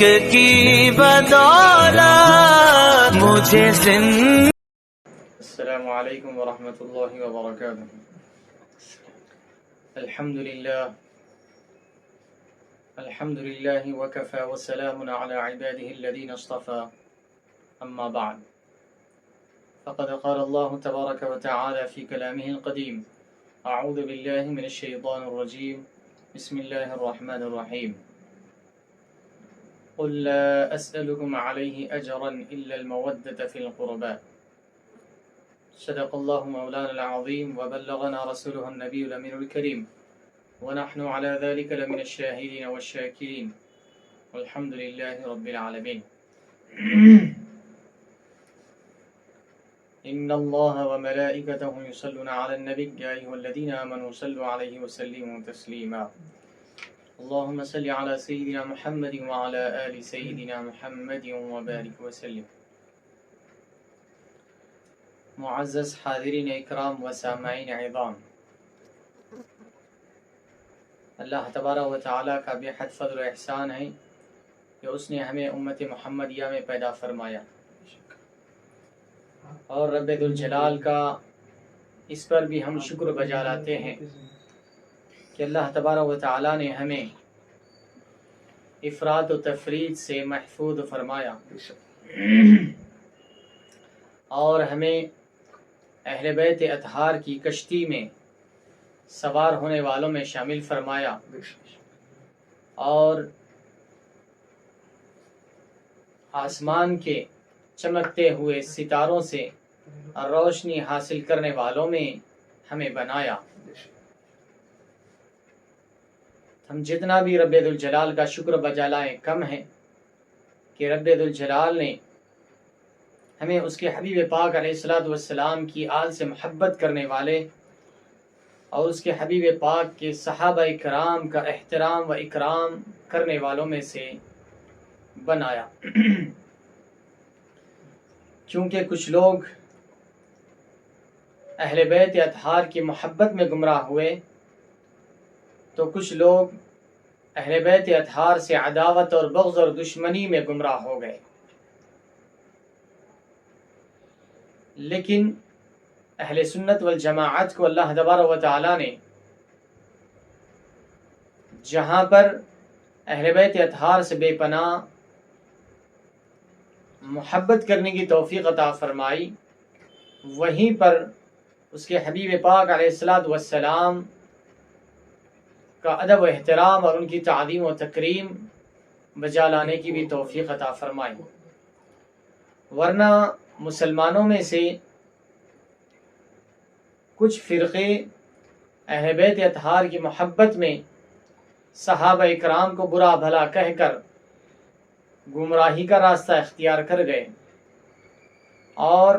کی بدولت مجھے السلام علیکم ورحمۃ اللہ وبرکاتہ. الحمد للہ وکفى وسلام على عباده الذين اصطفى. اما بعد فقد قال الله تبارك وتعالى في كلامه القديم: اعوذ بالله من الشيطان الرجيم بسم الله الرحمن الرحيم. قل لا اسألكم عليه اجرا الا المودة في القربى. صدق الله مولانا العظيم وبلغنا رسوله النبي الأمين الكريم ونحن على ذلك لمن الشاهدين والشاكرين والحمد لله رب العالمين. إن الله وملائكته يصلون على النبي يا أيها الذين آمنوا صلوا عليه وسلموا تسليما. اللهم صل على سيدنا محمد وعلى آل سيدنا محمد وبارك وسلم. معزز حاضرین اکرام و سامعین عظام، اللہ تبارک و تعالیٰ کا بے حد فضل و احسان ہے کہ اس نے ہمیں امت محمدیہ میں پیدا فرمایا، اور رب ذوالجلال کا اس پر بھی ہم شکر بجا لاتے ہیں کہ اللہ تبارک و تعالیٰ نے ہمیں افراط و تفرید سے محفوظ فرمایا اور ہمیں اہل بیت اطہار کی کشتی میں سوار ہونے والوں میں شامل فرمایا، اور آسمان کے چمکتے ہوئے ستاروں سے روشنی حاصل کرنے والوں میں ہمیں بنایا. ہم جتنا بھی رب ذوالجلال کا شکر بجا لائیں کم ہے کہ رب ذوالجلال نے ہمیں اس کے حبیب پاک علیہ الصلوۃ والسلام کی آل سے محبت کرنے والے اور اس کے حبیب پاک کے صحابہ کرام کا احترام و اکرام کرنے والوں میں سے بنایا. کیونکہ کچھ لوگ اہل بیت اطہار کی محبت میں گمراہ ہوئے تو کچھ لوگ اہل بیت اطہار سے عداوت اور بغض اور دشمنی میں گمراہ ہو گئے. لیکن اہل سنت والجماعت کو اللہ تبارک و تعالیٰ نے جہاں پر اہل بیت اطہار سے بے پناہ محبت کرنے کی توفیق عطا فرمائی، وہیں پر اس کے حبیب پاک علیہ الصلوۃ والسلام کا ادب و احترام اور ان کی تعظیم و تکریم بجا لانے کی بھی توفیق عطا فرمائی. ورنہ مسلمانوں میں سے کچھ فرقے اہل بیت اطہار کی محبت میں صحابہ اکرام کو برا بھلا کہہ کر گمراہی کا راستہ اختیار کر گئے، اور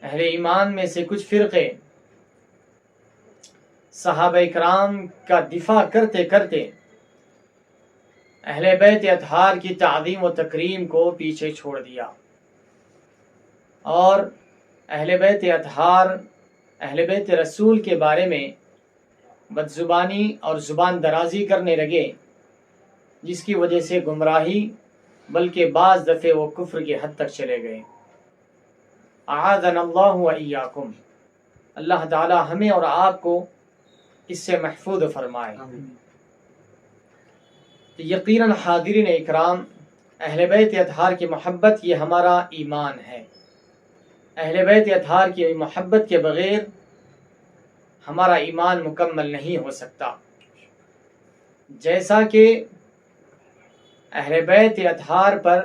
اہل ایمان میں سے کچھ فرقے صحابہ اکرام کا دفاع کرتے کرتے اہل بیت اطہار کی تعظیم و تکریم کو پیچھے چھوڑ دیا، اور اہل بیت اطہار اہل بیت رسول کے بارے میں بدزبانی اور زبان درازی کرنے لگے، جس کی وجہ سے گمراہی بلکہ بعض دفعے وہ کفر کی حد تک چلے گئے. اعاذنا اللہ و ایاکم، اللہ تعالی ہمیں اور آپ کو اس سے محفوظ فرمائے. یقیناً حاضرین اکرام، اہل بیت اطہار کی محبت یہ ہمارا ایمان ہے. اہل بیت اطہار کی محبت کے بغیر ہمارا ایمان مکمل نہیں ہو سکتا. جیسا کہ اہل بیت اطہار پر،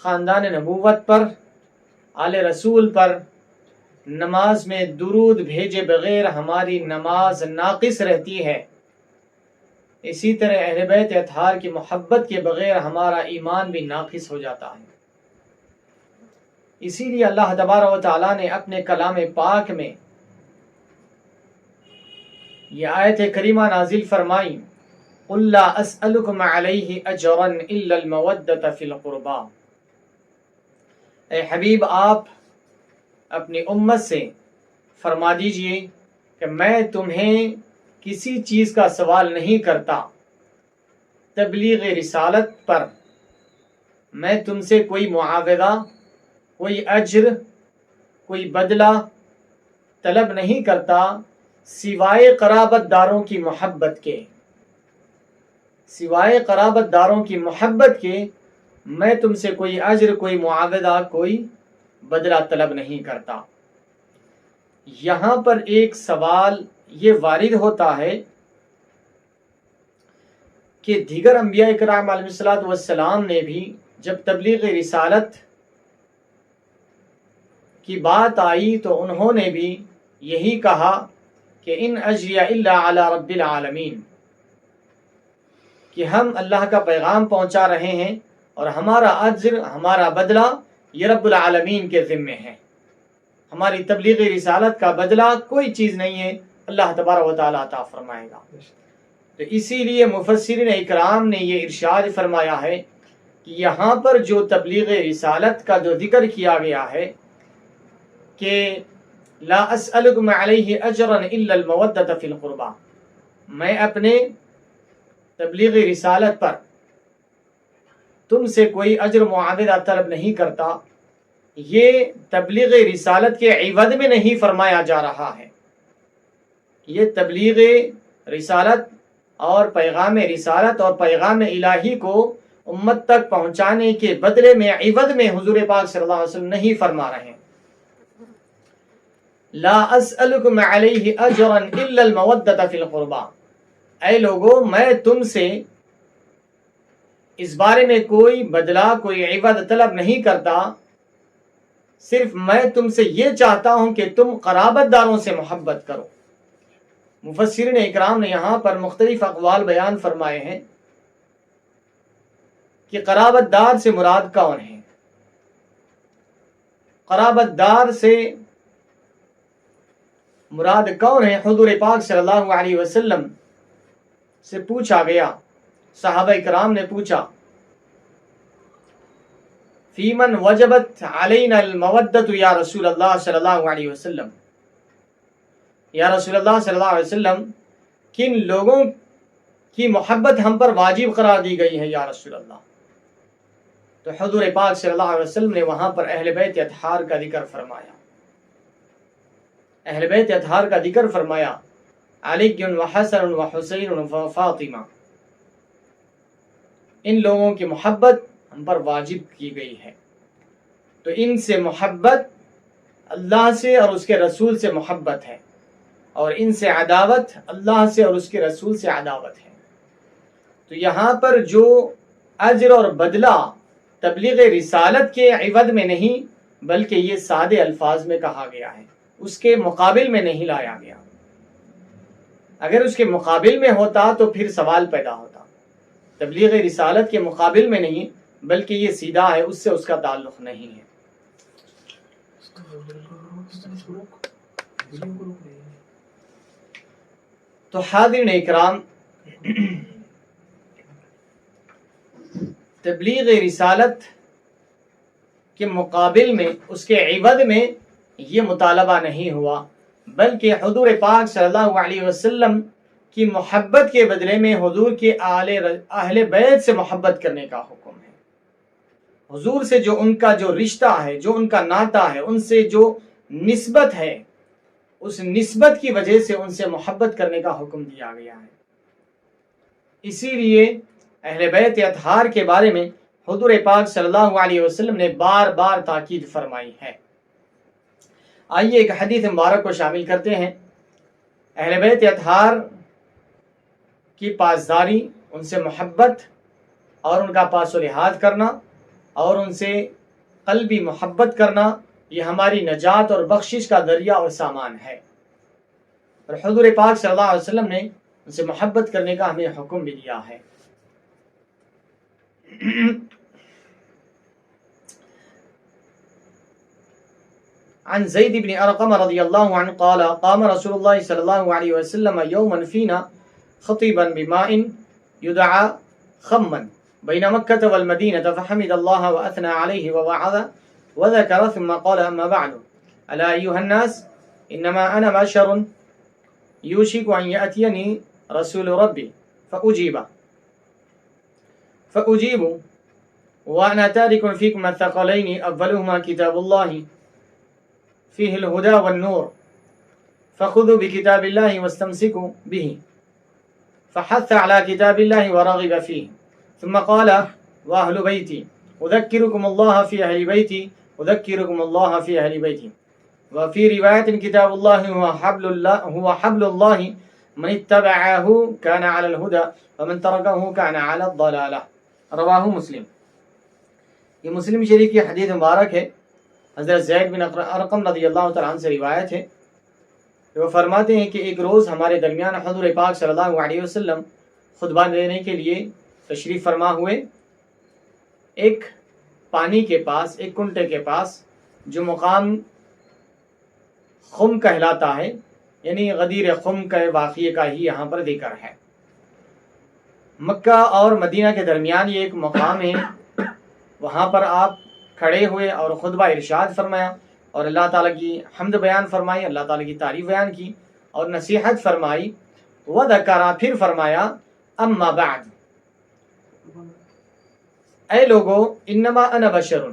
خاندان نبوت پر، آل رسول پر نماز میں درود بھیجے بغیر ہماری نماز ناقص رہتی ہے، اسی طرح اہل بیت اطہار کی محبت کے بغیر ہمارا ایمان بھی ناقص ہو جاتا ہے. اسی لیے اللہ تبارک و تعالیٰ نے اپنے کلام پاک میں یہ آیت کریمہ نازل فرمائی: قُلْ لَا أَسْأَلُكُمْ عَلَيْهِ أَجْرًا إِلَّا الْمَوَدَّةَ فِي الْقُرْبَى. اے حبیب، آپ اپنی امت سے فرما دیجئے کہ میں تمہیں کسی چیز کا سوال نہیں کرتا تبلیغ رسالت پر میں تم سے کوئی معاوضہ، کوئی اجر، کوئی بدلہ طلب نہیں کرتا سوائے قرابت داروں کی محبت کے، سوائے قرابت داروں کی محبت کے میں تم سے کوئی اجر، کوئی معاوضہ، کوئی بدلہ طلب نہیں کرتا۔ یہاں پر ایک سوال یہ وارد ہوتا ہے کہ دیگر انبیاء کرام علیہ الصلوۃ والسلام نے بھی جب تبلیغ رسالت کی بات آئی تو انہوں نے بھی یہی کہا کہ ان اجری الا علی رب العالمین، کہ ہم اللہ کا پیغام پہنچا رہے ہیں اور ہمارا اجر، ہمارا بدلہ یہ رب العالمین کے ذمے ہے، ہماری تبلیغ رسالت کا بدلہ کوئی چیز نہیں ہے، اللہ تبارک و تعالیٰ عطا فرمائے گا۔ تو اسی لیے مفسرین اکرام نے یہ ارشاد فرمایا ہے کہ یہاں پر جو تبلیغ رسالت کا جو ذکر کیا گیا ہے کہ لا اسألکم علیہ اجرا الا المودۃ فی القربى، میں اپنے تبلیغ رسالت پر تم سے کوئی اجر معاوضہ طلب نہیں کرتا، یہ تبلیغ رسالت کے عوض میں نہیں فرمایا جا رہا ہے، یہ تبلیغ رسالت اور پیغام رسالت اور پیغام الہی کو امت تک پہنچانے کے بدلے میں، عوض میں حضور پاک صلی اللہ علیہ وسلم نہیں فرما رہے ہیں۔ لا اسألکم علیہ اجرا الا المودۃ فی القربى، اے لوگو میں تم سے اس بارے میں کوئی بدلہ، کوئی عوض طلب نہیں کرتا، صرف میں تم سے یہ چاہتا ہوں کہ تم قرابت داروں سے محبت کرو۔ مفسرین اکرام نے یہاں پر مختلف اقوال بیان فرمائے ہیں کہ قرابت دار سے مراد کون ہے۔ قرابت دار سے مراد کون ہے؟ حضور پاک صلی اللہ علیہ وسلم سے پوچھا گیا، صحابہ کرام نے پوچھا فی من وجبت علینا المودۃ یا رسول اللہ صلی اللہ علیہ وسلم، یا رسول اللہ صلی اللہ علیہ وسلم کن لوگوں کی محبت ہم پر واجب قرار دی گئی ہے یا رسول اللہ؟ تو حضور پاک صلی اللہ علیہ وسلم نے وہاں پر اہل بیت اطہار کا ذکر فرمایا، اہل بیت اطہار کا ذکر فرمایا، علی و حسن و حسین و فاطمہ، ان لوگوں کی محبت ہم پر واجب کی گئی ہے۔ تو ان سے محبت اللہ سے اور اس کے رسول سے محبت ہے، اور ان سے عداوت اللہ سے اور اس کے رسول سے عداوت ہے۔ تو یہاں پر جو اجر اور بدلہ تبلیغ رسالت کے عوض میں نہیں بلکہ یہ سادے الفاظ میں کہا گیا ہے، اس کے مقابل میں نہیں لایا گیا۔ اگر اس کے مقابل میں ہوتا تو پھر سوال پیدا ہوتا، تبلیغ رسالت کے مقابل میں نہیں بلکہ یہ سیدھا ہے، اس سے اس کا تعلق نہیں ہے۔ تو حاضرین اکرام، تبلیغ رسالت کے مقابل میں، اس کے عوض میں یہ مطالبہ نہیں ہوا، بلکہ حضور پاک صلی اللہ علیہ وسلم کی محبت کے بدلے میں حضور کے اہل بیت سے محبت کرنے کا حکم ہے۔ حضور سے جو ان کا جو رشتہ ہے، جو ان کا ناطہ ہے، ان سے جو نسبت ہے، اس نسبت کی وجہ سے ان سے محبت کرنے کا حکم دیا گیا ہے۔ اسی لیے اہل بیت اطہار کے بارے میں حضور پاک صلی اللہ علیہ وسلم نے بار بار تاکید فرمائی ہے۔ آئیے ایک حدیث مبارک کو شامل کرتے ہیں۔ اہل بیت اطہار کی پاسداری، ان سے محبت اور ان کا پاس و لحاظ کرنا اور ان سے قلبی محبت کرنا، یہ ہماری نجات اور بخشش کا ذریعہ اور سامان ہے، اور حضور پاک صلی اللہ علیہ وسلم نے ان سے محبت کرنے کا ہمیں حکم بھی دیا ہے۔ عن زید بن ارقم رضی اللہ عنہ قال قام رسول اللہ صلی اللہ علیہ وسلم یوما فینا خطیبا بماء يدعى خما بین مکہ والمدینہ فحمد اللہ واثنى علیہ ووعظ وذكر ثم قال اما بعد الا ایها الناس انما انا بشر يوشك ان يأتيني رسول ربي فأجيبه فأجيبوا وأنا تارك فيكم الثقلين أولهما كتاب الله فيه الهدى والنور فخذوا بكتاب الله واستمسكوا به فحث على كتاب الله ورغب فيه ثم قال وأهل بيتي أذكركم الله في أهل بيتي أذكركم الله في أهل بيتي وفي رواية كتاب الله هو حبل الله من اتبعه كان على الهدى ومن تركه كان على الضلالة رواہ مسلم. یہ مسلم شریف کی حدیث مبارک ہے. حضرت زید بن ارقم رضی اللہ تعالیٰ عنہ سے روایت ہے کہ وہ فرماتے ہیں کہ ایک روز ہمارے درمیان حضور پاک صلی اللہ علیہ وسلم خطبہ دینے کے لیے تشریف فرما ہوئے. ایک پانی کے پاس، ایک کنٹے کے پاس، جو مقام خم کہلاتا ہے، یعنی غدیر خم کے واقعے کا ہی یہاں پر ذکر ہے. مکہ اور مدینہ کے درمیان یہ ایک مقام ہے. وہاں پر آپ کھڑے ہوئے اور خطبہ ارشاد فرمایا اور اللہ تعالیٰ کی حمد بیان فرمائی، اللہ تعالیٰ کی تعریف بیان کی اور نصیحت فرمائی. وذکر، پھر فرمایا اما بعد، اے لوگو، انما انا بشر،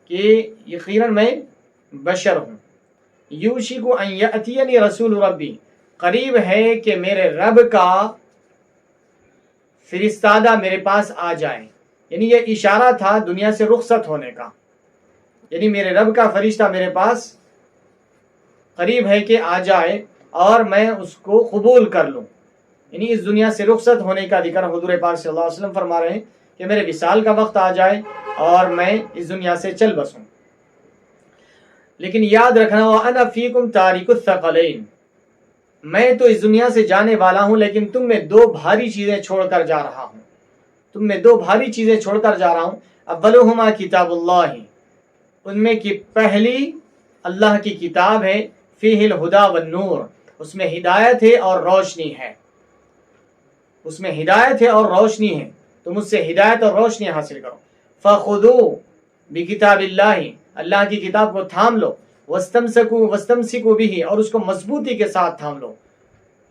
کہ یقیناً میں بشر ہوں. یوشک ان یأتینی رسول ربی، قریب ہے کہ میرے رب کا فرستادہ میرے پاس آ جائے. یعنی یہ اشارہ تھا دنیا سے رخصت ہونے کا، یعنی میرے رب کا فرشتہ میرے پاس قریب ہے کہ آ جائے اور میں اس کو قبول کر لوں. یعنی اس دنیا سے رخصت ہونے کا ذکر حضور پاک صلی اللہ علیہ وسلم فرما رہے ہیں کہ میرے وصال کا وقت آ جائے اور میں اس دنیا سے چل بسوں. لیکن یاد رکھنا، وَأَنَا فِيكُمْ تَارِكُ الثَّقَلَيْنِ، میں تو اس دنیا سے جانے والا ہوں لیکن تم میں دو بھاری چیزیں چھوڑ کر جا رہا ہوں. تم میں دو بھاری چیزیں چھوڑ کر جا رہا ہوں. اولہما کتاب اللہ، ان میں کی پہلی اللہ کی کتاب ہے. فیہ الہدی والنور، اس میں ہدایت ہے اور روشنی ہے. اس میں ہدایت ہے اور روشنی ہے. تم اس سے ہدایت اور روشنی حاصل کرو. فخذوا بکتاب اللہ، اللہ کی کتاب کو تھام لو. واستمسکوا بہ، اور اس کو مضبوطی کے ساتھ تھام لو.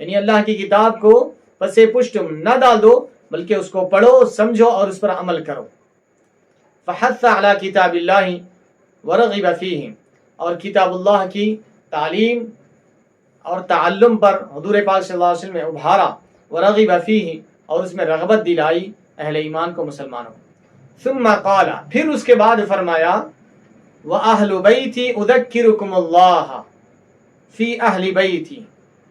یعنی اللہ کی کتاب کو پسے پشت نہ ڈال دو بلکہ اس کو پڑھو، سمجھو اور اس پر عمل کرو. فحث علی کتاب اللہ ورغب فیہ، اور کتاب اللہ کی تعلیم اور تعلم پر حضور پاک صلی اللہ علیہ وسلم نے ابھارا. ورغب فیہ، اور اس میں رغبت دلائی اہل ایمان کو، مسلمانوں. ثم قال، پھر اس کے بعد فرمایا وَأَهْلُ بَيْتِي أُذَكِّرُكُمُ اللَّهَ فِي أَهْلِ بَيْتِي،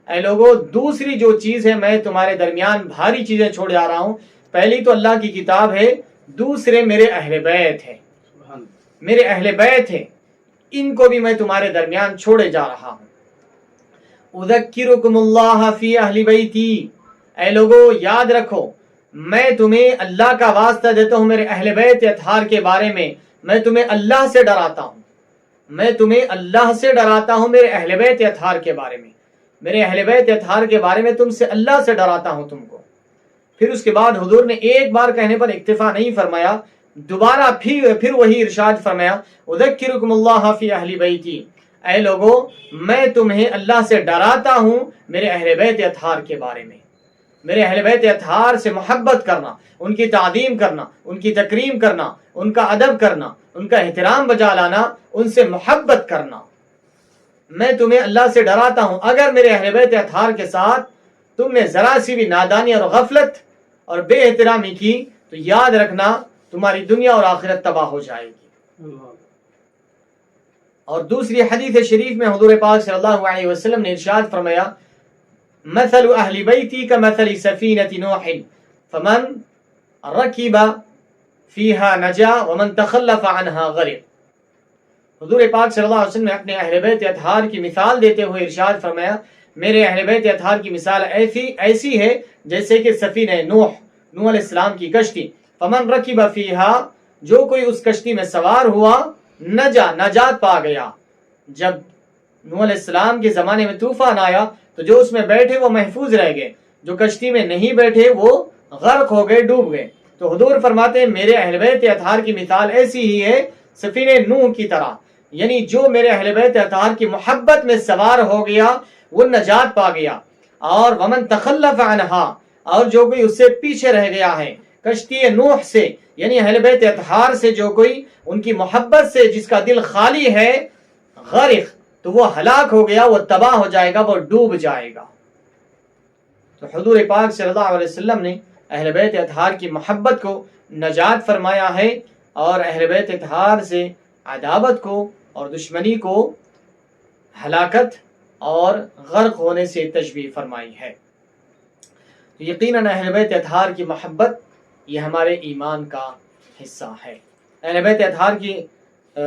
اے لوگو، دوسری جو چیز ہے میں تمہارے درمیان بھاری چیزیں چھوڑ جا رہا ہوں. پہلی تو اللہ کی کتاب ہے، دوسرے میرے اہل بیت ہے، میرے اہل بیت ہے، ان کو بھی میں تمہارے درمیان چھوڑے جا رہا ہوں. اذکرکم اللہ فی اہل بیتی، اے لوگو یاد رکھو میں تمہیں اللہ کا واسطہ دیتا ہوں میرے اہل بیت اطہار کے بارے میں. میں تمہیں اللہ سے ڈراتا ہوں، میں تمہیں اللہ سے ڈراتا ہوں میرے اہل بیت اطہار کے بارے میں. میرے اہل بیت اطہار کے بارے میں تم سے اللہ سے ڈراتا ہوں تم کو. پھر اس کے بعد حضور نے ایک بار کہنے پر اکتفا نہیں فرمایا، دوبارہ پھر وہی ارشاد فرمایا اذکرکم اللہ فی اہل بیتی، اے لوگو میں تمہیں اللہ سے ڈراتا ہوں میرے اہل بیت اطہار کے بارے میں. میرے اہل بیت اطہار سے محبت کرنا، ان کی تعظیم کرنا، ان کی تکریم کرنا، ان کا ادب کرنا، ان کا احترام بجا لانا، ان سے محبت کرنا. میں تمہیں اللہ سے ڈراتا ہوں. اگر میرے اہل بیت اطہار کے ساتھ تم نے ذرا سی بھی نادانی اور غفلت اور بے احترامی کی تو یاد رکھنا تمہاری دنیا اور آخرت تباہ ہو جائے گی. اور دوسری حدیث شریف میں حضور پاک صلی اللہ علیہ وسلم نے ارشاد فرمایا مثل اہل بیتی کمثل سفینۃ نوح فمن رکب فیہا نجا ومن تخلف عنہا غرق. حضور پاک صلی اللہ علیہ وسلم نے اپنے اہل بیت اطہار کی مثال دیتے ہوئے ارشاد فرمایا میرے اہل بیت اطہار کی مثال ایسی ہے جیسے کہ سفینہ نوح علیہ السلام کی کشتی. فمن رکب فیہا، جو کوئی اس کشتی میں سوار ہوا نجا، نجات پا گیا. جب نوح علیہ السلام کے زمانے میں طوفان آیا تو جو اس میں بیٹھے وہ محفوظ رہ گئے، جو کشتی میں نہیں بیٹھے وہ غرق ہو گئے، ڈوب گئے. تو حضور فرماتے ہیں میرے اہل بیت اطہار کی مثال ایسی ہی ہے سفینہ نوح کی طرح. یعنی جو میرے اہل بیت اطہار کی محبت میں سوار ہو گیا وہ نجات پا گیا. اور ومن تخلف عنہا، اور جو کوئی اس سے پیچھے رہ گیا ہے، کشتی نوح سے یعنی اہل بیت اطہار سے جو کوئی ان کی محبت سے جس کا دل خالی ہے غرق، تو وہ ہلاک ہو گیا، وہ تباہ ہو جائے گا، وہ ڈوب جائے گا۔ تو حضور پاک صلی اللہ علیہ وسلم نے اہل بیت اطہار کی محبت کو نجات فرمایا ہے، اور اہل بیت اطہار سے عداوت کو اور دشمنی کو ہلاکت اور غرق ہونے سے تشبیہ فرمائی ہے۔ یقیناً اہل بیت اطہار کی محبت یہ ہمارے ایمان کا حصہ ہے۔ اہل بیت اطہار کی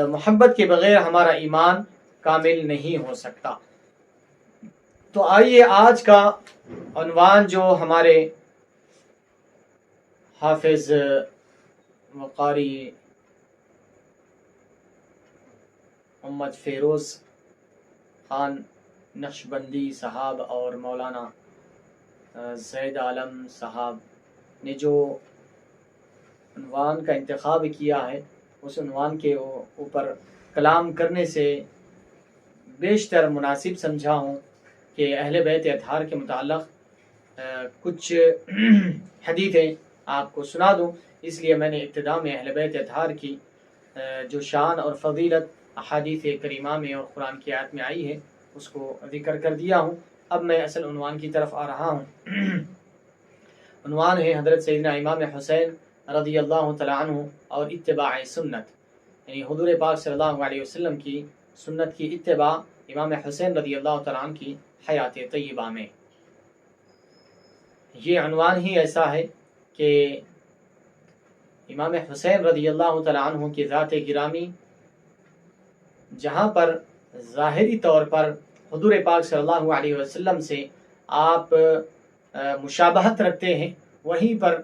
محبت کے بغیر ہمارا ایمان کامل نہیں ہو سکتا۔ تو آئیے آج کا عنوان جو ہمارے حافظ وقاری محمد فیروز خان نقشبندی صاحب اور مولانا زید عالم صاحب نے جو عنوان کا انتخاب کیا ہے، اس عنوان کے اوپر کلام کرنے سے بیشتر مناسب سمجھا ہوں کہ اہل بیت اطہار کے متعلق کچھ حدیثیں آپ کو سنا دوں۔ اس لیے میں نے ابتدا میں اہل بیت اطہار کی جو شان اور فضیلت احادیث کریمہ میں اور قرآن کی آیت میں آئی ہے اس کو ذکر کر دیا ہوں۔ اب میں اصل عنوان کی طرف آ رہا ہوں۔ عنوان ہے حضرت سیدنا امام حسین رضی اللہ تعالیٰ عنہ اور اتباع سنت، یعنی حضور پاک صلی اللہ علیہ وسلم کی سنت کی اتباع امام حسین رضی اللہ تعالیٰ عنہ کی حیات طیبہ میں۔ یہ عنوان ہی ایسا ہے کہ امام حسین رضی اللہ تعالیٰ عنہ کی ذات گرامی جہاں پر ظاہری طور پر حضور پاک صلی اللہ علیہ وسلم سے آپ مشابہت رکھتے ہیں، وہیں پر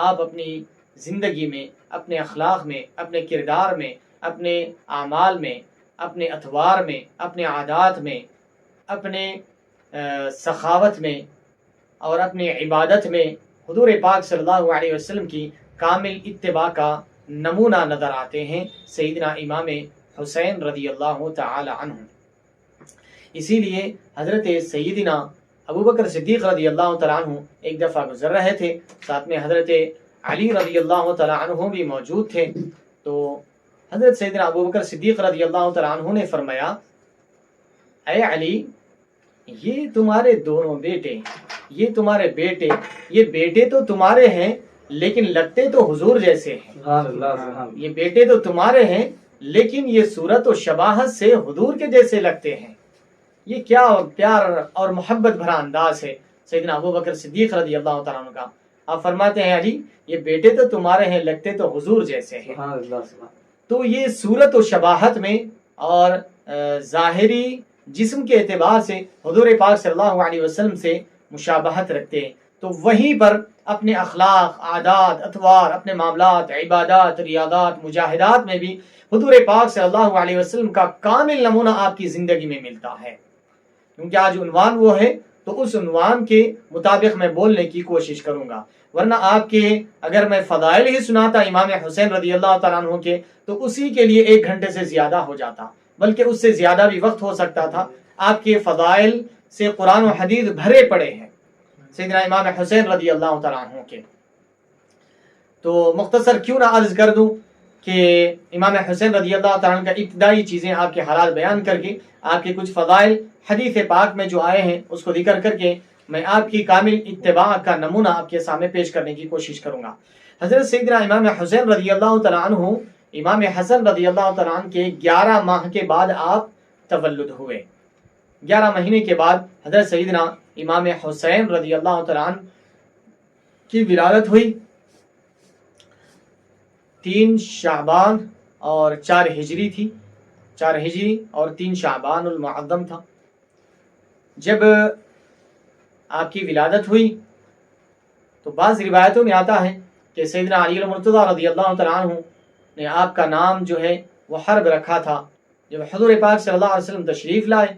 آپ اپنی زندگی میں، اپنے اخلاق میں، اپنے کردار میں، اپنے اعمال میں، اپنے اطوار میں، اپنے عادات میں، اپنے سخاوت میں اور اپنی عبادت میں حضور پاک صلی اللہ علیہ وسلم کی کامل اتباع کا نمونہ نظر آتے ہیں سیدنا امام حسین رضی اللہ تعالی عنہ۔ اسی لیے حضرت سیدنا ابوبکر صدیق رضی اللہ تعالیٰ عنہ ایک دفعہ گزر رہے تھے، ساتھ میں حضرت علی رضی اللہ تعالیٰ عنہ بھی موجود تھے۔ تو حضرت سیدنا ابوبکر صدیق رضی اللہ تعالیٰ عنہ نے فرمایا، اے علی، یہ تمہارے دونوں بیٹے، یہ تمہارے بیٹے، یہ بیٹے تو تمہارے ہیں لیکن لگتے تو حضور جیسے ہیں۔ یہ بیٹے تو تمہارے ہیں لیکن یہ صورت و شباہت سے حضور کے جیسے لگتے ہیں۔ یہ کیا پیار اور محبت بھرا انداز ہے سیدنا ابوبکر صدیق رضی اللہ تعالیٰ عنہ کا۔ آپ فرماتے ہیں، علی، یہ بیٹے تو تمہارے ہیں، لگتے تو حضور جیسے ہیں۔ تو یہ صورت و شباہت میں اور ظاہری جسم کے اعتبار سے حضور پاک صلی اللہ علیہ وسلم سے مشابہت رکھتے ہیں، تو وہیں پر اپنے اخلاق، عادات، اطوار، اپنے معاملات، عبادات، ریاضات، مجاہدات میں بھی حضور پاک صلی اللہ علیہ وسلم کا کامل نمونہ آپ کی زندگی میں ملتا ہے۔ کیونکہ آج عنوان وہ ہے تو اس عنوان کے مطابق میں بولنے کی کوشش کروں گا، ورنہ آپ کے اگر میں فضائل ہی سناتا امام حسین رضی اللہ تعالیٰ عنہ کے تو اسی کے لیے 1 گھنٹے سے زیادہ ہو جاتا، بلکہ اس سے زیادہ بھی وقت ہو سکتا تھا۔ آپ کے فضائل سے قرآن و حدیث بھرے پڑے ہیں سیدنا امام حسین رضی اللہ تعالیٰ عنہ کے۔ تو مختصر کیوں نہ عرض کر دوں کہ امام حسین رضی اللہ تعالیٰ عنہ کا ابتدائی چیزیں آپ کے حالات بیان کر کے آپ کے کچھ فضائل حدیث پاک میں جو آئے ہیں اس کو ذکر کر کے میں آپ کی کامل اتباع کا نمونہ آپ کے سامنے پیش کرنے کی کوشش کروں گا۔ حضرت سیدنا امام حسین رضی اللہ تعالیٰ عنہ، امام حسن رضی اللہ تعالیٰ عنہ کے 11 ماہ کے بعد آپ تولد ہوئے۔ 11 مہینے کے بعد حضرت سیدنا امام حسین رضی اللہ تعالیٰ عنہ کی ولادت ہوئی۔ 3 شعبان اور 4 ہجری تھی، 4 ہجری اور 3 شعبان المعظم تھا۔ جب آپ کی ولادت ہوئی تو بعض روایتوں میں آتا ہے کہ سیدنا علی المرتضیٰ رضی اللہ تعالیٰ عنہ نے آپ کا نام جو ہے وہ حرب رکھا تھا۔ جب حضور پاک صلی اللہ علیہ وسلم تشریف لائے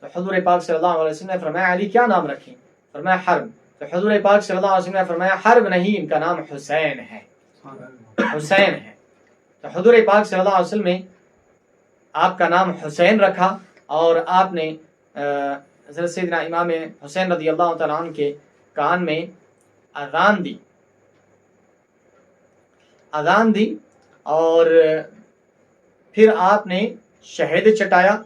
تو حضور پاک صلی اللہ علیہ وسلم نے فرمایا، علی کیا نام رکھیں؟ فرمایا حرب۔ تو حضور پاک صلی اللہ علیہ وسلم نے فرمایا، حرب نہیں، ان کا نام حسین ہے، حسین ہے۔ تو حضور پاک صلی اللہ علیہ وسلم نے آپ کا نام حسین رکھا اور آپ نے حضرت سیدنا امام حسین رضی اللہ تعالیٰ عنہ کے کان میں اذان دی اذان دی اور پھر آپ نے شہد چٹایا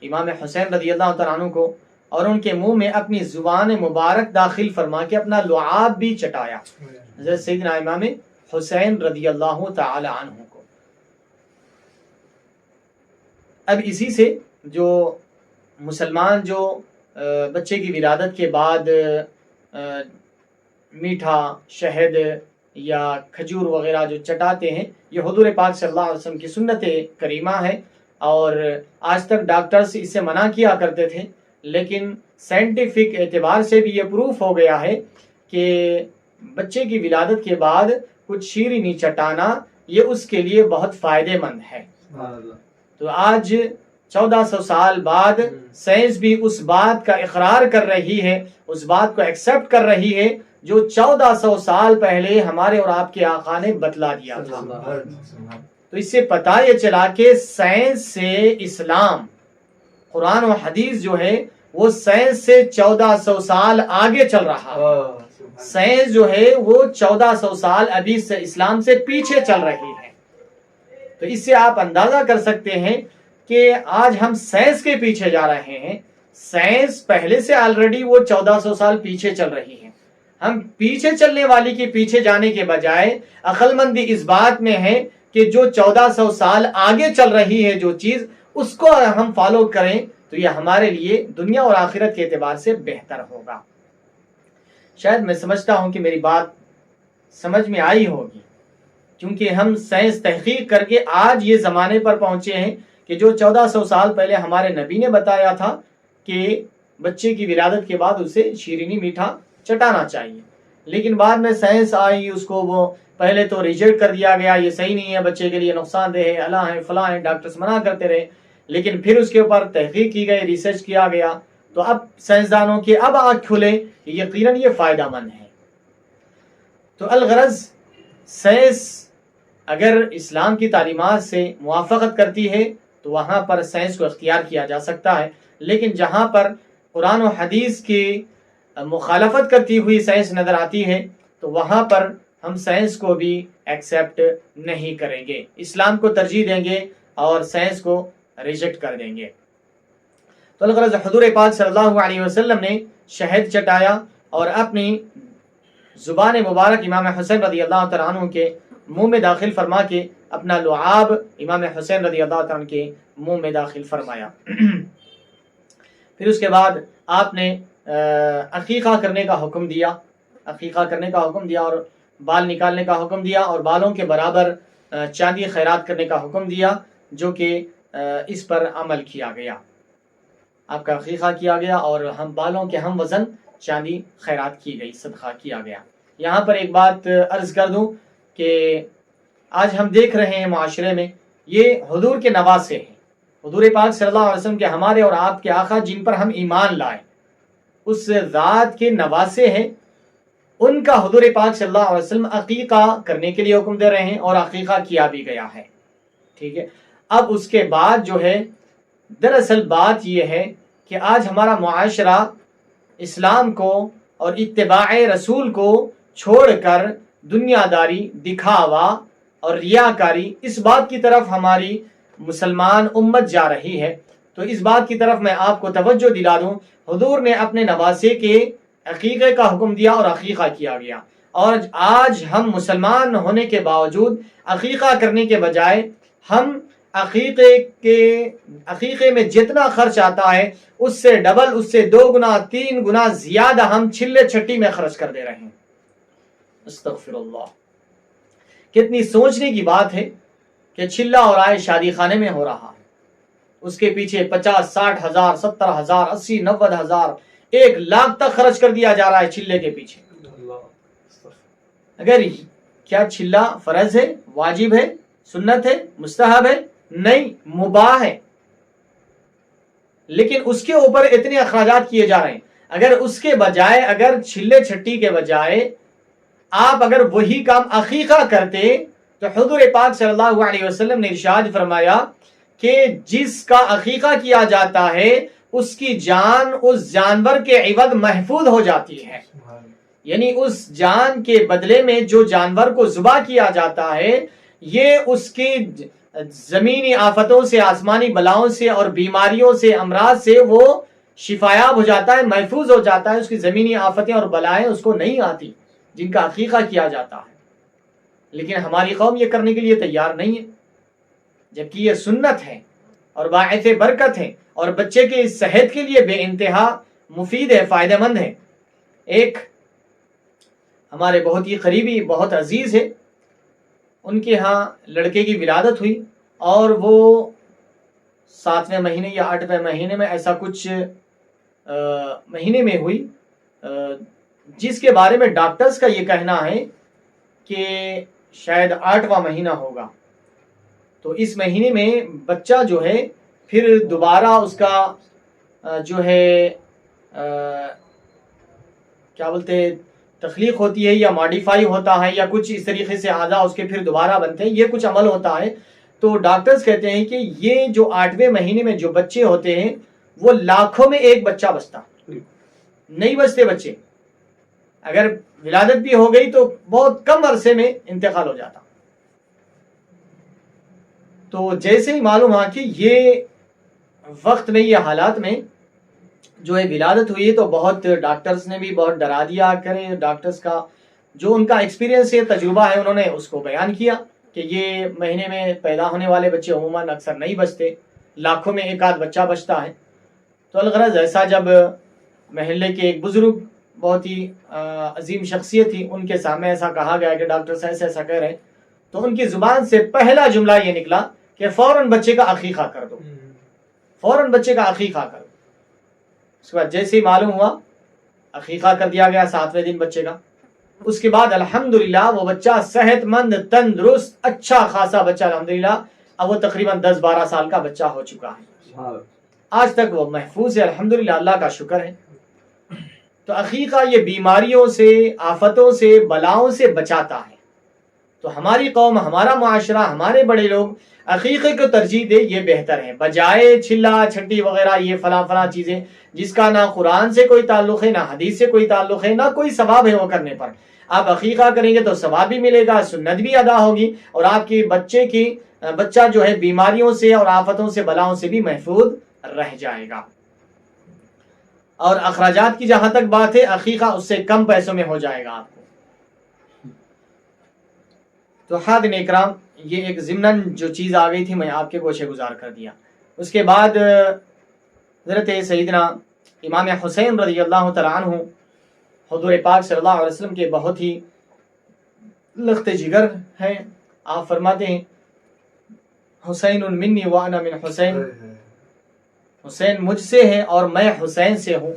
امام حسین رضی اللہ تعالیٰ عنہ کو، اور ان کے منہ میں اپنی زبان مبارک داخل فرما کے اپنا لعاب بھی چٹایا حضرت سیدنا امام حسین رضی اللہ تعالی عنہ کو۔ اب اسی سے جو مسلمان جو بچے کی ولادت کے بعد میٹھا، شہد یا کھجور وغیرہ جو چٹاتے ہیں، یہ حضور پاک صلی اللہ علیہ وسلم کی سنت کریمہ ہے، اور آج تک ڈاکٹرز اس سے منع کیا کرتے تھے، لیکن سائنٹیفک اعتبار سے بھی یہ پروف ہو گیا ہے کہ بچے کی ولادت کے بعد کچھ شیرینی چٹانا یہ اس کے لیے بہت فائدہ مند ہے۔ تو آج 1400 سال بعد سائنس بھی اس بات کا اقرار کر رہی ہے، اس بات کو ایکسپٹ کر رہی ہے جو 1400 سال پہلے ہمارے اور آپ کے آقا نے بتلا دیا تھا۔ تو اس سے پتہ یہ چلا کہ سائنس سے اسلام، قرآن و حدیث جو ہے وہ سائنس سے 1400 سال آگے چل رہا ہے۔ سائنس جو ہے وہ 1400 سال ابھی سے اسلام سے پیچھے چل رہی ہے۔ تو اس سے آپ اندازہ کر سکتے ہیں کہ آج ہم سائنس کے پیچھے جا رہے ہیں، سائنس پہلے سے آلریڈی وہ 1400 سال پیچھے چل رہی ہے۔ ہم پیچھے چلنے والی کے پیچھے جانے کے بجائے عقل مندی اس بات میں ہے کہ جو 1400 سال آگے چل رہی ہے جو چیز، اس کو ہم فالو کریں تو یہ ہمارے لیے دنیا اور آخرت کے اعتبار سے بہتر ہوگا۔ شاید میں سمجھتا ہوں کہ میری بات سمجھ میں آئی ہوگی، کیونکہ ہم سائنس تحقیق کر کے آج یہ زمانے پر پہنچے ہیں کہ جو 1400 سال پہلے ہمارے نبی نے بتایا تھا کہ بچے کی ولادت کے بعد اسے شیرینی میٹھا چٹانا چاہیے، لیکن بعد میں سائنس آئی، اس کو وہ پہلے تو ریجیکٹ کر دیا گیا، یہ صحیح نہیں ہے، بچے کے لیے نقصان دہ ہے، اللہ ہے فلاں ہے، ڈاکٹرز منع کرتے رہے، لیکن پھر اس کے اوپر تحقیق کی گئی، ریسرچ کیا گیا، تو اب سائنسدانوں کی اب آنکھ کھلے کہ یقیناً یہ فائدہ مند ہے۔ تو الغرض سائنس اگر اسلام کی تعلیمات سے موافقت کرتی ہے تو وہاں پر سائنس کو اختیار کیا جا سکتا ہے، لیکن جہاں پر قرآن و حدیث کی مخالفت کرتی ہوئی سائنس نظر آتی ہے تو وہاں پر ہم سائنس کو بھی ایکسیپٹ نہیں کریں گے، اسلام کو ترجیح دیں گے اور سائنس کو ریجیکٹ کر دیں گے۔ تو الغرض حضور پاک صلی اللہ علیہ وسلم نے شہد چٹایا اور اپنی زبان مبارک امام حسین رضی اللہ تعالیٰ عنہ کے منہ میں داخل فرما کے اپنا لعاب امام حسین رضی اللہ تعالیٰ عنہ کے منہ میں داخل فرمایا۔ پھر اس کے بعد آپ نے عقیقہ کرنے کا حکم دیا، عقیقہ کرنے کا حکم دیا اور بال نکالنے کا حکم دیا، اور بالوں کے برابر چاندی خیرات کرنے کا حکم دیا، جو کہ اس پر عمل کیا گیا۔ آپ کا عقیقہ کیا گیا اور ہم بالوں کے ہم وزن چاندی خیرات کی گئی، صدقہ کیا گیا۔ یہاں پر ایک بات عرض کر دوں کہ آج ہم دیکھ رہے ہیں معاشرے میں یہ حضور کے نواسے ہیں، حضور پاک صلی اللہ علیہ وسلم کے، ہمارے اور آپ کے آقا جن پر ہم ایمان لائے، اس ذات کے نواسے ہیں، ان کا حضور پاک صلی اللہ علیہ وسلم عقیقہ کرنے کے لیے حکم دے رہے ہیں اور عقیقہ کیا بھی گیا ہے، ٹھیک ہے۔ اب اس کے بعد جو ہے دراصل بات یہ ہے کہ آج ہمارا معاشرہ اسلام کو اور اتباع رسول کو چھوڑ کر دنیا داری، دکھاوا اور ریاکاری، اس بات کی طرف ہماری مسلمان امت جا رہی ہے۔ تو اس بات کی طرف میں آپ کو توجہ دلا دوں، حضور نے اپنے نواسے کے عقیقے کا حکم دیا اور عقیقہ کیا گیا، اور آج ہم مسلمان ہونے کے باوجود عقیقہ کرنے کے بجائے ہم عقیقے میں جتنا خرچ آتا ہے اس سے ڈبل، اس سے 2 گنا 3 گنا زیادہ ہم چھلے چھٹی میں خرچ کر دے رہے ہیں۔ استغفر اللہ، کتنی سوچنے کی بات ہے کہ چلہ اور آئے شادی خانے میں ہو رہا ہے، اس کے پیچھے 50 60 ہزار 70 ہزار 80 90 ہزار 1 لاکھ تک خرچ کر دیا جا رہا ہے چلے کے پیچھے۔ اگر کیا چلہ فرض ہے، واجب ہے، سنت ہے، مستحب ہے؟ نہیں، مباح ہے، لیکن اس کے اوپر اتنے اخراجات کیے جا رہے ہیں۔ اگر اس کے بجائے، اگر چھلے چھٹی کے بجائے آپ اگر وہی کام عقیقہ کرتے تو حضور پاک صلی اللہ علیہ وسلم نے ارشاد فرمایا کہ جس کا عقیقہ کیا جاتا ہے اس کی جان اس جانور کے عوض محفوظ ہو جاتی ہے۔ یعنی اس جان کے بدلے میں جو جانور کو ذبح کیا جاتا ہے یہ اس کی زمینی آفتوں سے، آسمانی بلاؤں سے اور بیماریوں سے، امراض سے وہ شفایاب ہو جاتا ہے، محفوظ ہو جاتا ہے، اس کی زمینی آفتیں اور بلائیں اس کو نہیں آتی جن کا عقیقہ کیا جاتا ہے۔ لیکن ہماری قوم یہ کرنے کے لیے تیار نہیں ہے، جبکہ یہ سنت ہے اور باعث برکت ہے اور بچے کی صحت کے لیے بے انتہا مفید ہے، فائدہ مند ہے۔ ایک ہمارے بہت ہی قریبی، بہت عزیز ہے، ان کے ہاں لڑکے کی ولادت ہوئی اور وہ 7ویں مہینے یا 8ویں مہینے میں ایسا کچھ مہینے میں ہوئی، جس کے بارے میں ڈاکٹرز کا یہ کہنا ہے کہ شاید 8واں مہینہ ہوگا۔ تو اس مہینے میں بچہ جو ہے پھر دوبارہ اس کا جو ہے کیا بولتے تخلیق ہوتی ہے یا ماڈیفائی ہوتا ہے یا کچھ اس طریقے سے اعضاء اس کے پھر دوبارہ بنتے ہیں، یہ کچھ عمل ہوتا ہے۔ تو ڈاکٹرز کہتے ہیں کہ یہ جو 8ویں مہینے میں جو بچے ہوتے ہیں وہ لاکھوں میں ایک بچہ بچتا، نہیں بچتے بچے، اگر ولادت بھی ہو گئی تو بہت کم عرصے میں انتقال ہو جاتا۔ تو جیسے ہی معلوم ہوا کہ یہ وقت میں، یہ حالات میں جو ہے ولادت ہوئی ہے، تو بہت ڈاکٹرز نے بھی بہت ڈرا دیا کریں۔ ڈاکٹرز کا جو ان کا ایکسپیرینس ہے، تجربہ ہے، انہوں نے اس کو بیان کیا کہ یہ مہینے میں پیدا ہونے والے بچے عموماً اکثر نہیں بچتے، لاکھوں میں ایک آدھ بچہ بچتا ہے۔ تو الغرض ایسا جب محلے کے ایک بزرگ، بہت ہی عظیم شخصیت تھی، ان کے سامنے ایسا کہا گیا کہ ڈاکٹر ایسا ایسا کہہ رہے، تو ان کی زبان سے پہلا جملہ یہ نکلا کہ فوراً بچے کا عقیقہ کر دو، فوراً بچے کا عقیقہ کر دو۔ اس کے بعد جیسے ہی معلوم ہوا عقیقہ کر دیا گیا 7ویں دن بچے کا۔ اس کے بعد الحمدللہ وہ بچہ صحت مند، تندرست، اچھا خاصا بچہ، الحمدللہ اب وہ تقریباً 10-12 سال کا بچہ ہو چکا ہے، آج تک وہ محفوظ ہے، الحمدللہ، اللہ کا شکر ہے۔ تو عقیقہ یہ بیماریوں سے، آفتوں سے، بلاؤں سے بچاتا ہے۔ تو ہماری قوم، ہمارا معاشرہ، ہمارے بڑے لوگ عقیقے کو ترجیح دے، یہ بہتر ہے، بجائے چھلا چھٹی وغیرہ یہ فلاں فلاں چیزیں جس کا نہ قرآن سے کوئی تعلق ہے، نہ حدیث سے کوئی تعلق ہے، نہ کوئی ثواب ہے وہ کرنے پر۔ آپ عقیقہ کریں گے تو ثواب بھی ملے گا، سنت بھی ادا ہوگی، اور آپ کی بچہ جو ہے بیماریوں سے اور آفتوں سے، بلاؤں سے بھی محفوظ رہ جائے گا۔ اور اخراجات کی جہاں تک بات ہے، عقیقہ اس سے کم پیسوں میں ہو جائے گا آپ کو۔ تو حاضرین اکرام، یہ ایک ضمناً جو چیز آ گئی تھی میں آپ کے گوشے گزار کر دیا۔ اس کے بعد حضرت سیدنا امام حسین رضی اللہ تعالیٰ عنہ حضور پاک صلی اللہ علیہ وسلم کے بہت ہی لخت جگر ہیں۔ آپ فرماتے ہیں حسین منی وانا من حسین، حسین مجھ سے ہے اور میں حسین سے ہوں،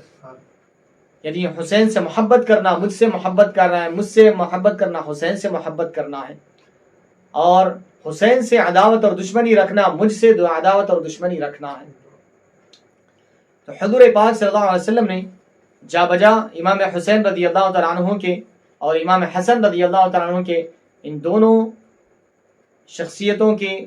یعنی حسین سے محبت کرنا مجھ سے محبت کرنا ہے، مجھ سے محبت کرنا حسین سے محبت کرنا ہے، اور حسین سے عداوت اور دشمنی رکھنا مجھ سے عداوت اور دشمنی رکھنا ہے۔ تو حضور پاک صلی اللہ علیہ وسلم نے جا بجا امام حسین رضی اللہ تعالیٰ عنہ کے اور امام حسن رضی اللہ تعالیٰ عنہ کے ان دونوں شخصیتوں کے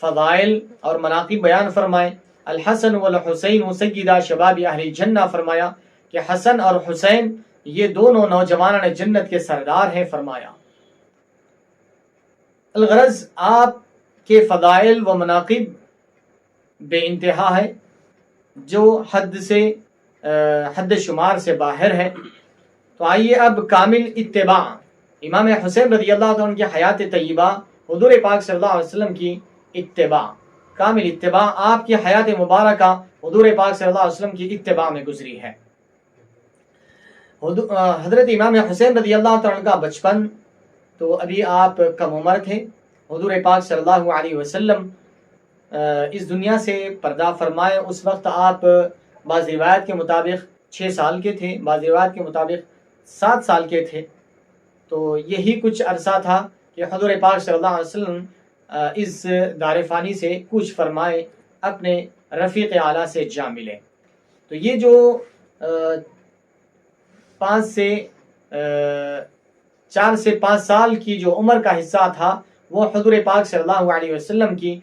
فضائل اور مناقب بیان فرمائے۔ الحسن والحسین سیدا شباب اہل جنہ، فرمایا کہ حسن اور حسین یہ دونوں نوجوانان جنت کے سردار ہیں، فرمایا۔ الغرض آپ کے فضائل و مناقب بے انتہا ہے، جو حد شمار سے باہر ہے۔ تو آئیے اب کامل اتباع امام حسین رضی اللہ عنہ کی حیات طیبہ، حضور پاک صلی اللہ علیہ وسلم کی اتباع، کامل اتباع، آپ کی حیات مبارکہ حضور پاک صلی اللہ علیہ وسلم کی اتباع میں گزری ہے۔ حضرت امام حسین رضی اللہ عنہ کا بچپن تو ابھی آپ کم عمر تھے۔ حضور پاک صلی اللہ علیہ وسلم اس دنیا سے پردہ فرمائے، اس وقت آپ بعض روایت کے مطابق 6 سال کے تھے، بعض روایت کے مطابق 7 سال کے تھے۔ تو یہی کچھ عرصہ تھا کہ حضور پاک صلی اللہ علیہ وسلم اس دار فانی سے کوچ فرمائے، اپنے رفیق اعلیٰ سے جا ملے۔ تو یہ جو 4 سے 5 سال کی جو عمر کا حصہ تھا، وہ حضور پاک صلی اللہ علیہ وسلم کی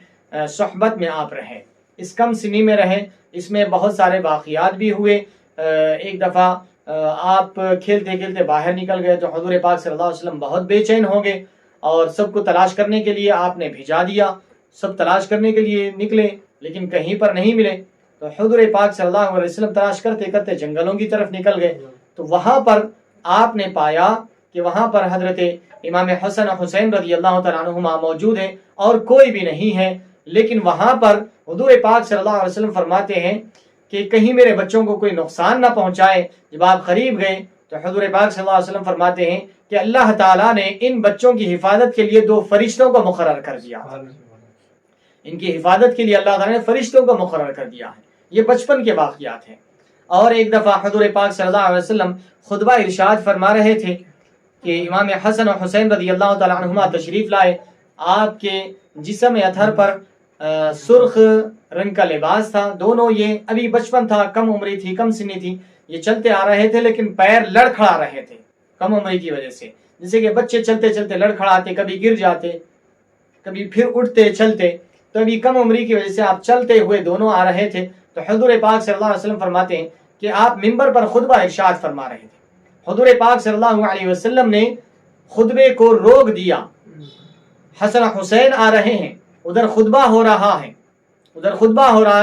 صحبت میں آپ رہے، اس کم سنی میں رہے۔ اس میں بہت سارے واقعات بھی ہوئے۔ ایک دفعہ آپ کھیلتے کھیلتے باہر نکل گئے تو حضور پاک صلی اللہ علیہ وسلم بہت بے چین ہو گئے اور سب کو تلاش کرنے کے لیے آپ نے بھیجا دیا. سب تلاش کرنے کے لیے نکلے لیکن کہیں پر نہیں ملے. تو حضور پاک صلی اللہ علیہ وسلم تلاش کرتے کرتے جنگلوں کی طرف نکل گئے. تو وہاں پر آپ نے پایا کہ وہاں پر حضرت امام حسن و حسین رضی اللہ تعالیٰ عنہما موجود ہیں اور کوئی بھی نہیں ہے. لیکن وہاں پر حضور پاک صلی اللہ علیہ وسلم فرماتے ہیں کہ کہیں میرے بچوں کو کوئی نقصان نہ پہنچائے. جب آپ قریب گئے تو حضور پاک صلی اللہ علیہ وسلم فرماتے ہیں کہ اللہ تعالیٰ نے ان بچوں کی حفاظت کے لیے 2 فرشتوں کو مقرر کر دیا. ان کی حفاظت کے لیے اللہ تعالیٰ نے فرشتوں کو مقرر کر دیا ہے. یہ بچپن کے واقعات ہیں. اور ایک دفعہ حضور پاک صلی اللہ علیہ وسلم خطبہ ارشاد فرما رہے تھے کہ امام حسن و حسین رضی اللہ تعالیٰ عنہما تشریف لائے. آپ کے جسم اطہر پر سرخ رنگ کا لباس تھا. دونوں یہ ابھی بچپن تھا، کم عمری تھی، کم سنی تھی. یہ چلتے آ رہے تھے لیکن پیر لڑکھڑا رہے تھے کم عمری کی وجہ سے. جیسے کہ بچے چلتے چلتے لڑکھڑاتے، کبھی گر جاتے، کبھی پھر اٹھتے چلتے. تو ابھی کم عمری کی وجہ سے آپ چلتے ہوئے دونوں آ رہے تھے. تو حضور پاک صلی اللہ علیہ وسلم فرماتے ہیں کہ آپ منبر پر خطبہ ارشاد فرما رہے تھے. حضور پاک صلی اللہ علیہ وسلم نے خطبے کو روک دیا. حسن حسین آ رہے ہیں، ادھر خطبہ ہو رہا ہے،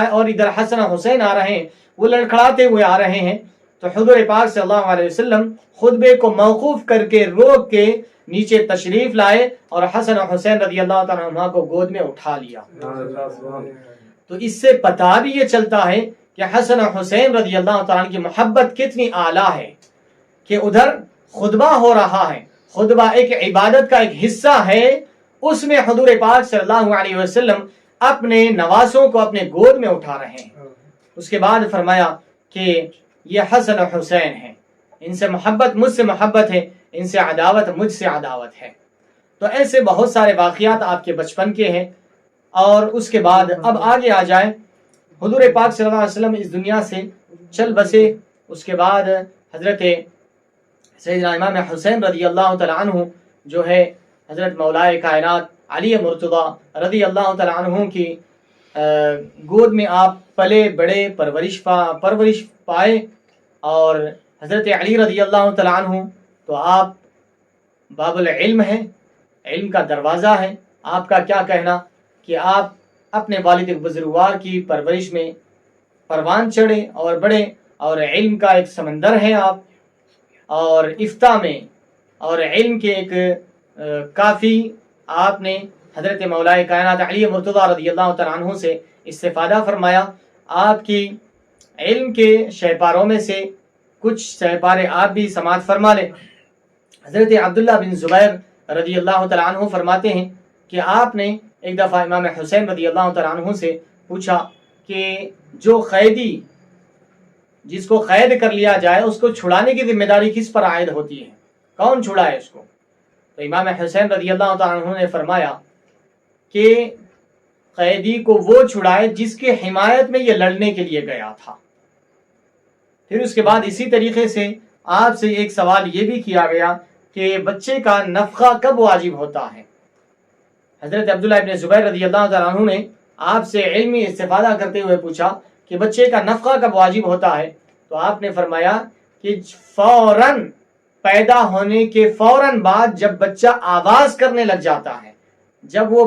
اور ادھر حسن حسین آ رہے ہیں، وہ لڑکھڑاتے ہوئے آ رہے ہیں. تو حضور پاک صلی اللہ علیہ وسلم خطبے کو موقوف کر کے روک کے نیچے تشریف لائے اور حسن و حسین رضی اللہ تعالیٰ عنہ کو گود میں اٹھا لیا. تو اس سے پتہ بھی یہ چلتا ہے کہ حسن و حسین رضی اللہ تعالیٰ عنہ کی محبت کتنی اعلیٰ ہے کہ ادھر خطبہ ہو رہا ہے. خطبہ ایک عبادت کا ایک حصہ ہے، اس میں حضور پاک صلی اللہ علیہ وسلم اپنے نواسوں کو اپنے گود میں اٹھا رہے ہیں. اس کے بعد فرمایا کہ یہ حسن و حسین ہیں، ان سے محبت مجھ سے محبت ہے، ان سے عداوت مجھ سے عداوت ہے. تو ایسے بہت سارے واقعات آپ کے بچپن کے ہیں. اور اس کے بعد اب آگے آ جائیں. حضور پاک صلی اللہ علیہ وسلم اس دنیا سے چل بسے. اس کے بعد حضرت سیدنا امام حسین رضی اللہ تعالیٰ عنہ جو ہے حضرت مولائے کائنات علی مرتضیٰ رضی اللہ تعالیٰ عنہ کی گود میں آپ پلے بڑے، پرورش پائے. اور حضرت علی رضی اللہ تعالیٰ عنہ تو آپ باب العلم ہیں، علم کا دروازہ ہے. آپ کا کیا کہنا کہ آپ اپنے والد بزرگوار کی پرورش میں پروان چڑھے اور بڑے، اور علم کا ایک سمندر ہیں آپ، اور افتاء میں اور علم کے ایک کافی آپ نے حضرت مولائے کائنات علی مرتضیٰ رضی اللہ تعالیٰ عنہ سے استفادہ فرمایا. آپ کی علم کے شہپاروں میں سے کچھ شہپارے آپ بھی سماعت فرما لیں. حضرت عبداللہ بن زبیر رضی اللہ تعالیٰ عنہ فرماتے ہیں کہ آپ نے ایک دفعہ امام حسین رضی اللہ تعالیٰ عنہ سے پوچھا کہ جو قیدی، جس کو قید کر لیا جائے، اس کو چھڑانے کی ذمہ داری کس پر عائد ہوتی ہے، کون چھڑائے اس کو؟ تو امام حسین رضی اللہ تعالیٰ عنہ نے فرمایا کہ قیدی کو وہ چھڑائے جس کے حمایت میں یہ لڑنے کے لیے گیا تھا. پھر اس کے بعد اسی طریقے سے آپ سے ایک سوال یہ بھی کیا گیا کہ بچے کا نفقہ کب واجب ہوتا ہے. حضرت عبداللہ ابن زبیر رضی اللہ تعالیٰ عنہ نے آپ سے علمی استفادہ کرتے ہوئے پوچھا کہ بچے کا نفقہ کب واجب ہوتا ہے. تو آپ نے فرمایا کہ فوراً پیدا ہونے کے فوراً بعد جب بچہ آواز کرنے لگ جاتا ہے، جب وہ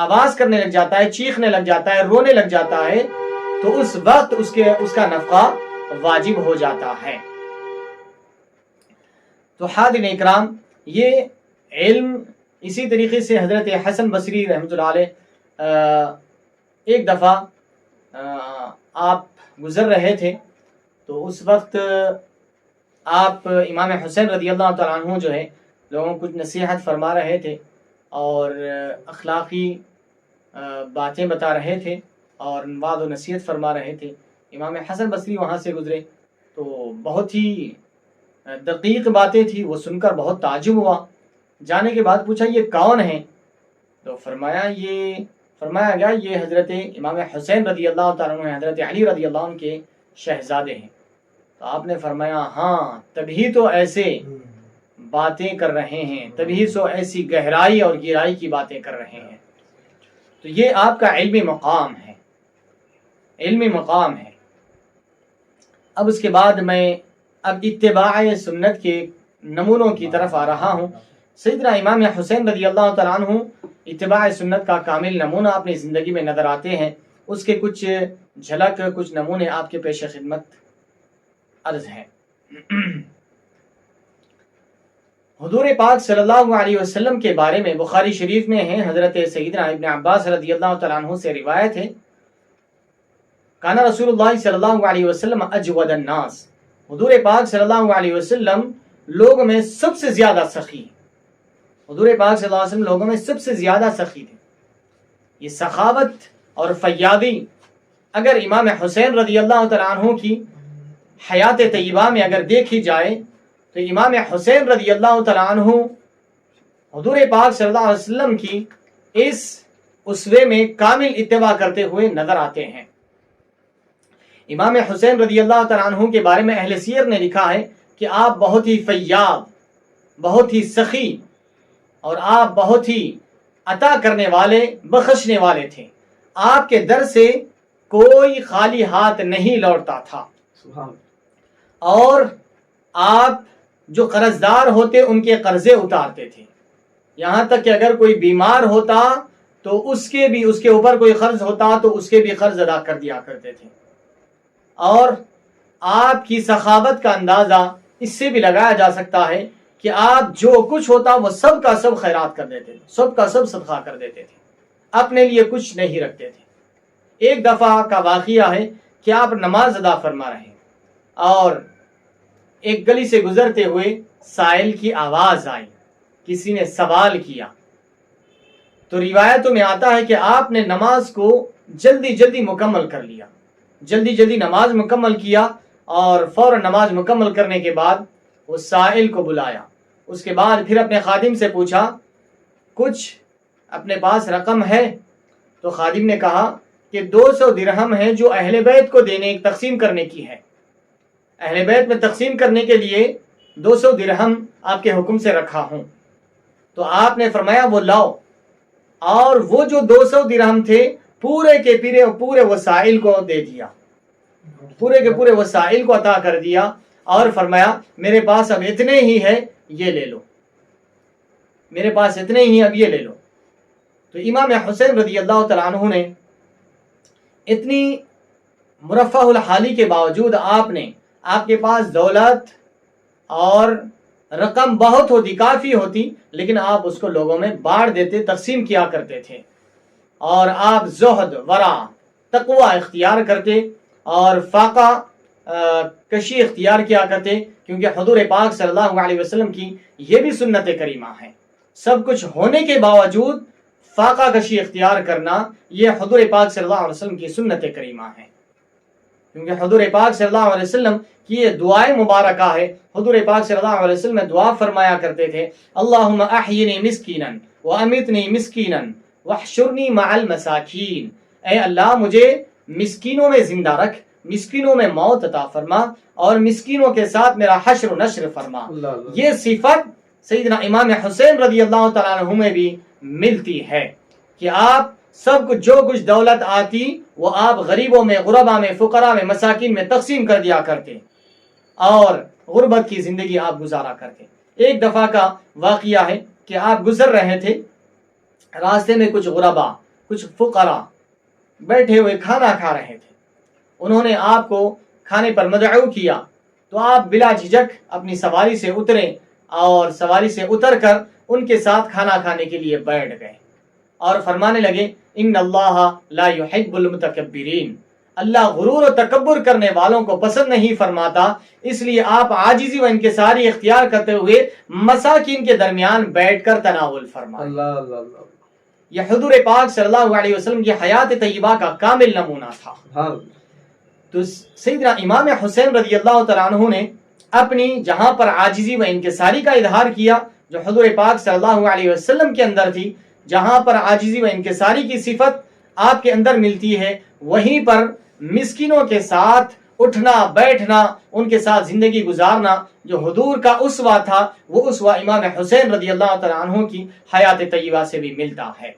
آواز کرنے لگ جاتا ہے، چیخنے لگ جاتا ہے، رونے لگ جاتا ہے، تو اس وقت اس کا نفقہ واجب ہو جاتا ہے. تو حاضرین اکرام، یہ علم اسی طریقے سے حضرت حسن بصری رحمۃ اللہ علیہ ایک دفعہ آپ گزر رہے تھے. تو اس وقت آپ امام حسین رضی اللہ تعالیٰ عنہ جو ہے لوگوں کو کچھ نصیحت فرما رہے تھے اور اخلاقی باتیں بتا رہے تھے اور وعظ و نصیحت فرما رہے تھے. امام حسن بصری وہاں سے گزرے تو بہت ہی دقیق باتیں تھی، وہ سن کر بہت تعجب ہوا. جانے کے بعد پوچھا یہ کون ہیں؟ تو فرمایا گیا یہ حضرت امام حسین رضی اللہ تعالیٰ عنہ حضرت علی رضی اللہ عنہ کے شہزادے ہیں. تو آپ نے فرمایا ہاں، تبھی تو ایسے باتیں کر رہے ہیں، تبھی تو ایسی گہرائی اور گہرائی کی باتیں کر رہے ہیں. تو یہ آپ کا علمی مقام ہے. اب اس کے بعد میں اب اتباع سنت کے نمونوں کی طرف آ رہا ہوں۔ سیدنا امام حسین رضی اللہ تعالیٰ عنہ اتباع سنت کا کامل نمونہ اپنی زندگی میں نظر آتے ہیں۔ اس کے کچھ جھلک، کچھ نمونے آپ کے پیش خدمت عرض ہیں۔ حضور پاک صلی اللہ علیہ وسلم کے بارے میں بخاری شریف میں ہے، حضرت سیدنا ابن عباس رضی اللہ تعالیٰ عنہ سے روایت ہے، کانا رسول اللہ صلی اللہ علیہ وسلم اجود الناس، حضور پاک صلی اللہ علیہ وسلم لوگوں میں سب سے زیادہ سخی، حضور پاک صلی اللہ علیہ وسلم لوگوں میں سب سے زیادہ سخی تھے۔ یہ سخاوت اور فیاضی اگر امام حسین رضی اللہ تعالیٰ عنہ کی حیات طیبہ میں اگر دیکھی جائے تو امام حسین رضی اللہ تعالیٰ عنہ حضور پاک صلی اللہ علیہ وسلم کی اس اسوے میں کامل اتباع کرتے ہوئے نظر آتے ہیں۔ امام حسین رضی اللہ تعالیٰ عنہ کے بارے میں اہل سیر نے لکھا ہے کہ آپ بہت ہی فیاض، بہت ہی سخی اور آپ بہت ہی عطا کرنے والے، بخشنے والے تھے۔ آپ کے در سے کوئی خالی ہاتھ نہیں لوٹتا تھا، اور آپ جو قرض دار ہوتے ان کے قرضے اتارتے تھے، یہاں تک کہ اگر کوئی بیمار ہوتا تو اس کے اوپر کوئی قرض ہوتا تو اس کے بھی قرض ادا کر دیا کرتے تھے۔ اور آپ کی سخاوت کا اندازہ اس سے بھی لگایا جا سکتا ہے کہ آپ جو کچھ ہوتا وہ سب کا سب خیرات کر دیتے تھے، سب کا سب صدقہ کر دیتے تھے، اپنے لیے کچھ نہیں رکھتے تھے۔ ایک دفعہ کا واقعہ ہے کہ آپ نماز ادا فرما رہے ہیں اور ایک گلی سے گزرتے ہوئے سائل کی آواز آئی، کسی نے سوال کیا، تو روایتوں میں آتا ہے کہ آپ نے نماز کو جلدی جلدی مکمل کر لیا، جلدی جلدی نماز مکمل کیا، اور فوراً نماز مکمل کرنے کے بعد وہ سائل کو بلایا۔ اس کے بعد پھر اپنے خادم سے پوچھا کچھ اپنے پاس رقم ہے؟ تو خادم نے کہا کہ 200 درہم ہے جو اہل بیت کو دینے تقسیم کرنے کی ہے، اہل بیت میں تقسیم کرنے کے لیے 200 درہم آپ کے حکم سے رکھا ہوں۔ تو آپ نے فرمایا وہ لاؤ، اور وہ جو 200 درہم تھے پورے کے پورے وسائل کو دے دیا، پورے کے پورے وسائل کو عطا کر دیا، اور فرمایا میرے پاس اب اتنے ہی ہے، یہ لے لو، میرے پاس اتنے ہی اب یہ لے لو۔ تو امام حسین رضی اللہ تعالیٰ عنہ نے اتنی مرفہ الحالی کے باوجود آپ کے پاس دولت اور رقم بہت ہوتی، کافی ہوتی، لیکن آپ اس کو لوگوں میں بانٹ دیتے، تقسیم کیا کرتے تھے، اور آپ زہد، ورع، تقوی اختیار کرتے اور فاقہ کشی اختیار کیا کرتے، کیونکہ حضور پاک صلی اللہ علیہ وسلم کی یہ بھی سنت کریمہ ہے۔ سب کچھ ہونے کے باوجود فاقہ کشی اختیار کرنا یہ حضور پاک صلی اللہ علیہ وسلم کی سنت کریمہ ہے، کیونکہ حضور پاک صلی اللہ علیہ وسلم کی یہ دعائیں مبارکہ ہے۔ حضور پاک صلی اللہ علیہ وسلم دعا فرمایا کرتے تھے، اللہم احینی مسکینا وامیتنی مسکینا واحشرنی مع المساکین، اے اللہ مجھے مسکینوں میں زندہ رکھ، مسکینوں میں موت عطا فرما، اور مسکینوں کے ساتھ میرا حشر و نشر فرما۔ یہ صفت سیدنا امام حسین رضی اللہ تعالیٰ عنہ میں بھی ملتی ہے کہ آپ سب کچھ، جو کچھ دولت آتی وہ آپ غریبوں میں، غربا میں، فقراء میں، مساکین میں تقسیم کر دیا کرتے، اور غربت کی زندگی آپ گزارا کرتے۔ ایک دفعہ کا واقعہ ہے کہ آپ گزر رہے تھے، راستے میں کچھ غربا، کچھ فقراء بیٹھے ہوئے کھانا کھا رہے تھے، انہوں نے آپ کو کھانے پر مدعو کیا، تو آپ بلا جھجک اپنی سواری سے اترے، اور سواری سے اتر کر ان کے ساتھ کھانا کھانے کے لیے بیٹھ گئے، اور فرمانے لگے ان اللہ لا يحب المتکبرین، اللہ غرور و تکبر کرنے والوں کو پسند نہیں فرماتا، اس لیے آپ عاجزی و انکساری اختیار کرتے ہوئے مساکین کے درمیان بیٹھ کر تناول فرمائیں۔ اللہ اللہ اللہ، یہ حضور پاک صلی اللہ علیہ وسلم کی حیات طیبہ کا کامل نمونہ تھا۔ تو سیدنا امام حسین رضی اللہ تعالیٰ عنہ نے اپنی جہاں پر عاجزی و انکساری کا اظہار کیا، جو حضور پاک صلی اللہ علیہ وسلم کے اندر تھی، جہاں پر عاجزی و انکساری کی صفت آپ کے اندر ملتی ہے، وہیں پر مسکینوں کے ساتھ اٹھنا بیٹھنا، ان کے ساتھ زندگی گزارنا، جو حضور کا اسوہ تھا، وہ اسوہ امام حسین رضی اللہ تعالیٰ عنہ کی حیات طیبہ سے بھی ملتا ہے۔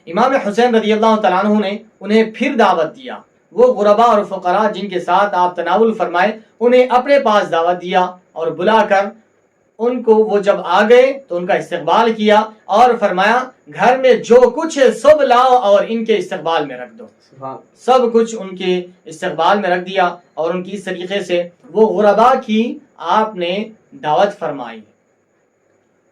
امام حسین رضی اللہ تعالیٰ عنہ نے انہیں پھر دعوت دیا، وہ غربا اور فقراء جن کے ساتھ آپ تناول فرمائے انہیں اپنے پاس دعوت دیا اور بلا کر ان کو وہ جب آ گئے تو ان کا استقبال کیا اور فرمایا گھر میں جو کچھ ہے سب لاؤ اور ان کے استقبال میں رکھ دو. سب کچھ ان کے استقبال میں رکھ دیا اور ان کی اس طریقے سے وہ غربا کی آپ نے دعوت فرمائی.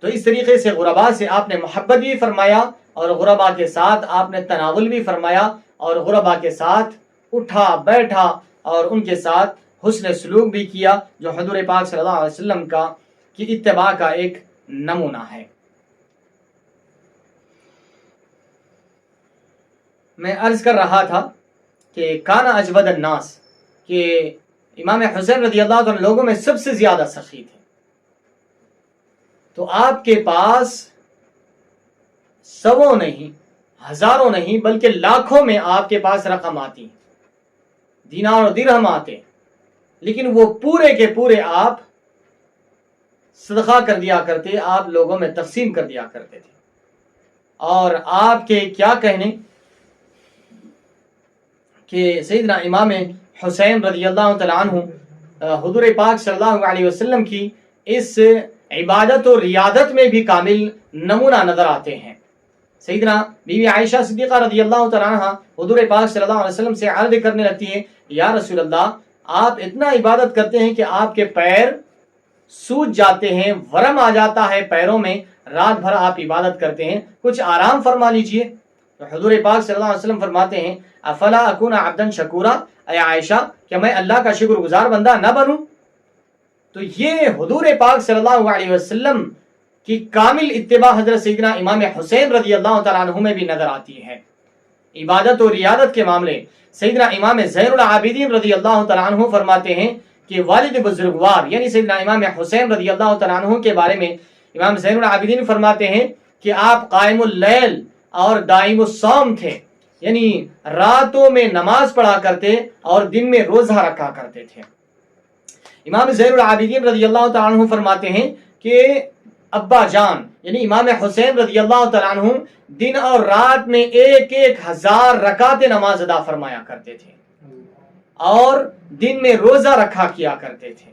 تو اس طریقے سے غربا سے آپ نے محبت بھی فرمایا اور غربا کے ساتھ آپ نے تناول بھی فرمایا اور غربا کے ساتھ اٹھا بیٹھا اور ان کے ساتھ حسن سلوک بھی کیا، جو حضور پاک صلی اللہ علیہ وسلم کی اتباع کا ایک نمونہ ہے. میں عرض کر رہا تھا کہ کان اجود الناس، کہ امام حسین رضی اللہ عنہ لوگوں میں سب سے زیادہ سخی تھے. تو آپ کے پاس سووں نہیں، ہزاروں نہیں، بلکہ لاکھوں میں آپ کے پاس رقم آتی، دینار اور درہم آتے، لیکن وہ پورے کے پورے آپ صدقہ کر دیا کرتے، آپ لوگوں میں تقسیم کر دیا کرتے تھے. اور آپ کے کیا کہنے کہ سیدنا امام حسین رضی اللہ تعالیٰ عنہ حضور پاک صلی اللہ علیہ وسلم کی اس عبادت و ریادت میں بھی کامل نمونہ نظر آتے ہیں. سیدنا بی بی عائشہ صدیقہ رضی اللہ تعالیٰ عنہ حضور پاک صلی اللہ علیہ وسلم سے عرض کرنے لگتی ہے، یا رسول اللہ، آپ اتنا عبادت کرتے ہیں کہ آپ کے پیر سوج جاتے ہیں، ورم آ جاتا ہے پیروں میں، رات بھر آپ عبادت کرتے ہیں، کچھ آرام فرما لیجئے. تو حضور پاک صلی اللہ علیہ وسلم فرماتے ہیں، افلا اکون عبدا شکورا، اے عائشہ کیا میں اللہ کا شکر گزار بندہ نہ بنوں؟ تو یہ حضور پاک صلی اللہ علیہ وسلم کی کامل اتباع حضرت سیدنا امام حسین رضی اللہ تعالیٰ عنہ میں بھی نظر آتی ہے. عبادت و ریادت کے معاملے سیدنا امام زین العابدین رضی اللہ تعالیٰ عنہ فرماتے ہیں کہ والد بزرگوار یعنی سیدنا امام حسین رضی اللہ تعالیٰ عنہ کے بارے میں امام زین العابدین فرماتے ہیں کہ آپ قائم اللیل اور دائم الصوم تھے، یعنی راتوں میں نماز پڑھا کرتے اور دن میں روزہ رکھا کرتے تھے. امام زین العابدین رضی اللہ تعالیٰ عنہ فرماتے ہیں کہ ابا جان یعنی امام حسین رضی اللہ تعالیٰ عنہ دن اور رات میں 1000 رکعت نماز ادا فرمایا کرتے تھے اور دن میں روزہ رکھا کیا کرتے تھے.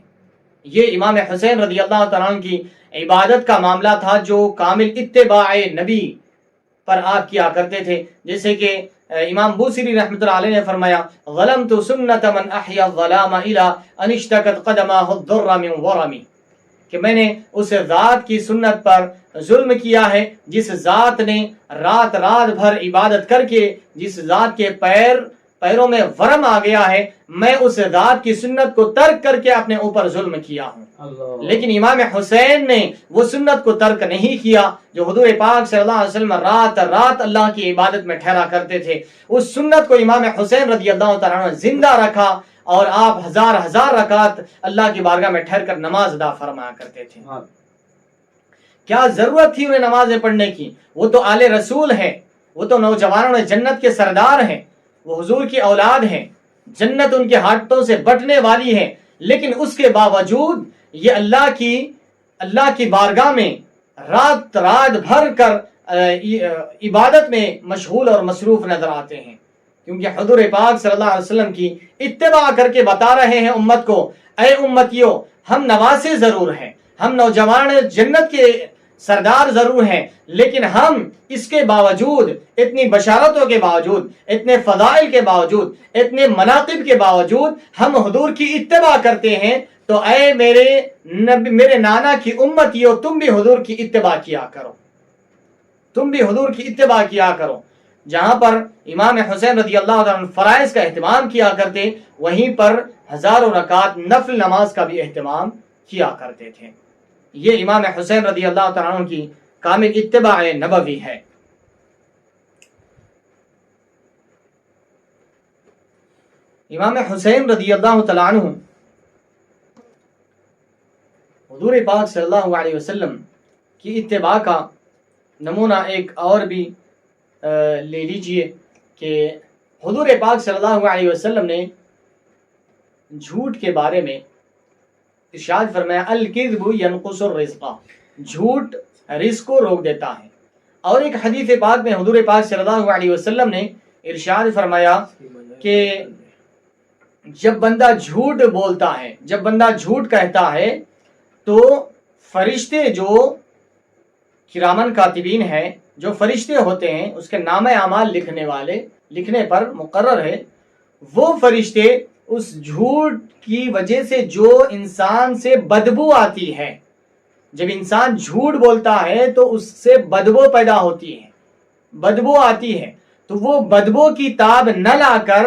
یہ امام حسین رضی اللہ تعالیٰ عنہ کی عبادت کا معاملہ تھا جو کامل اتباع نبی پر آپ کیا کرتے تھے. جیسے کہ امام بوصیری رحمۃ اللہ علیہ نے فرمایا، غلمت سنت من احیا الظلام الى ان اشتکت قدمہ الضر من ورمی، کہ میں نے اس ذات کی سنت پر ظلم کیا ہے جس ذات نے رات بھر عبادت کر کے جس ذات کے پیروں میں ورم آ گیا ہے، میں اس ذات کی سنت کو ترک کر کے اپنے اوپر ظلم کیا ہوں. لیکن امام حسین نے وہ سنت کو ترک نہیں کیا جو حضور پاک صلی اللہ علیہ وسلم رات اللہ کی عبادت میں ٹھہرا کرتے تھے. اس سنت کو امام حسین رضی اللہ تعالیٰ عنہ زندہ رکھا اور آپ ہزار رکعت اللہ کی بارگاہ میں ٹھہر کر نماز ادا فرمایا کرتے تھے. کیا ضرورت تھی انہیں نمازیں پڑھنے کی؟ وہ تو آل رسول ہیں، وہ تو نوجوانوں جنت کے سردار ہیں، وہ حضور کی اولاد ہیں، جنت ان کے ہاتھوں سے بٹنے والی ہے. لیکن اس کے باوجود یہ اللہ کی بارگاہ میں رات بھر کر عبادت میں مشغول اور مصروف نظر آتے ہیں، کیونکہ حضور پاک صلی اللہ علیہ وسلم کی اتباع کر کے بتا رہے ہیں امت کو، اے امتیو، ہم نواسے ضرور ہیں، ہم نوجوان جنت کے سردار ضرور ہیں، لیکن ہم اس کے باوجود، اتنی بشارتوں کے باوجود، اتنے فضائل کے باوجود، اتنے مناقب کے باوجود ہم حضور کی اتباع کرتے ہیں. تو اے میرے نانا کی امتیو، تم بھی حضور کی اتباع کیا کرو، تم بھی حضور کی اتباع کیا کرو. جہاں پر امام حسین رضی اللہ عنہ فرائض کا اہتمام کیا کرتے، وہیں پر ہزاروں رکعت نفل نماز کا بھی اہتمام کیا کرتے تھے. یہ امام حسین رضی اللہ تعالیٰ عنہ کی کامل اتباع نبوی ہے. امام حسین رضی اللہ تعالیٰ عنہ حضور پاک صلی اللہ علیہ وسلم کی اتباع کا نمونہ ایک اور بھی لے لیجئے کہ حضور پاک صلی اللہ علیہ وسلم نے جھوٹ کے بارے میں ارشاد فرمایا، الکذب ینقص الرزق، جھوٹ رزق کو روک دیتا ہے. اور ایک حدیث پاک میں حضور پاک صلی اللہ علیہ وسلم نے ارشاد فرمایا کہ جب بندہ جھوٹ بولتا ہے، جب بندہ جھوٹ کہتا ہے تو فرشتے جو کرامن کاتبین ہیں، جو فرشتے ہوتے ہیں اس کے نام اعمال لکھنے والے، لکھنے پر مقرر ہے، وہ فرشتے اس جھوٹ کی وجہ سے جو انسان سے بدبو آتی ہے، جب انسان جھوٹ بولتا ہے تو اس سے بدبو پیدا ہوتی ہے، بدبو آتی ہے، تو وہ بدبو کی تاب نہ لا کر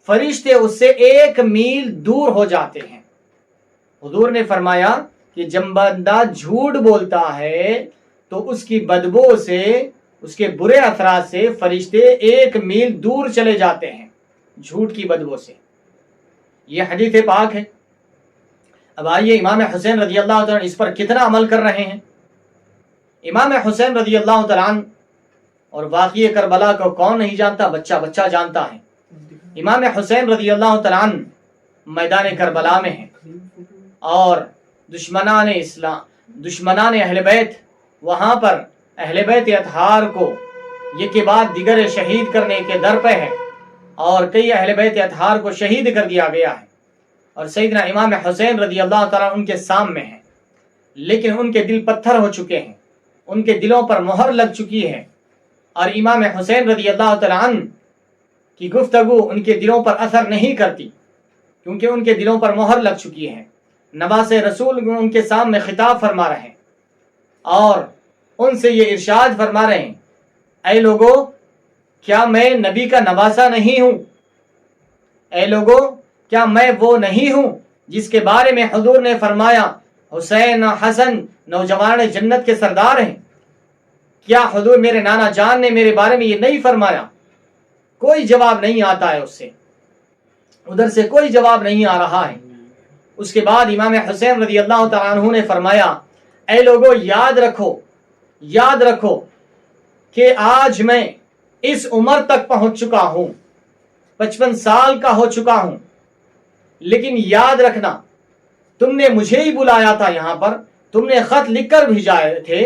فرشتے اس سے 1 میل دور ہو جاتے ہیں۔ حضور نے فرمایا کہ جب بندہ جھوٹ بولتا ہے تو اس کی بدبو سے، اس کے برے اثرات سے فرشتے 1 میل دور چلے جاتے ہیں، جھوٹ کی بدبو سے۔ یہ حدیث پاک ہے۔ اب آئیے امام حسین رضی اللہ تعالیٰ اس پر کتنا عمل کر رہے ہیں۔ امام حسین رضی اللہ تعالیٰ اور واقعہ کربلا کو کون نہیں جانتا، بچہ بچہ جانتا ہے۔ امام حسین رضی اللہ تعالیٰ میدان کربلا میں ہیں اور دشمنان اسلام، دشمنان اہل بیت وہاں پر اہل بیت اطہار کو یہ کے بعد دیگر شہید کرنے کے در پہ ہے، اور کئی اہل بیت اطہار کو شہید کر دیا گیا ہے، اور سیدنا امام حسین رضی اللہ تعالیٰ ان کے سامنے ہیں، لیکن ان کے دل پتھر ہو چکے ہیں، ان کے دلوں پر مہر لگ چکی ہے، اور امام حسین رضی اللہ تعالیٰ عنہ کی گفتگو ان کے دلوں پر اثر نہیں کرتی، کیونکہ ان کے دلوں پر مہر لگ چکی ہے۔ نواز رسول ان کے سامنے خطاب فرما رہے ہیں اور ان سے یہ ارشاد فرما رہے ہیں، اے لوگو کیا میں نبی کا نواسا نہیں ہوں؟ اے لوگو کیا میں وہ نہیں ہوں جس کے بارے میں حضور نے فرمایا حسین حسن نوجوان جنت کے سردار ہیں؟ کیا حضور میرے نانا جان نے میرے بارے میں یہ نہیں فرمایا؟ کوئی جواب نہیں آتا ہے، اس سے ادھر سے کوئی جواب نہیں آ رہا ہے۔ اس کے بعد امام حسین رضی اللہ تعالیٰ عنہ نے فرمایا، اے لوگو یاد رکھو، یاد رکھو کہ آج میں اس عمر تک پہنچ چکا ہوں، 55 سال کا ہو چکا ہوں، لیکن یاد رکھنا تم نے مجھے ہی بلایا تھا، یہاں پر تم نے خط لکھ کر بھیجائے تھے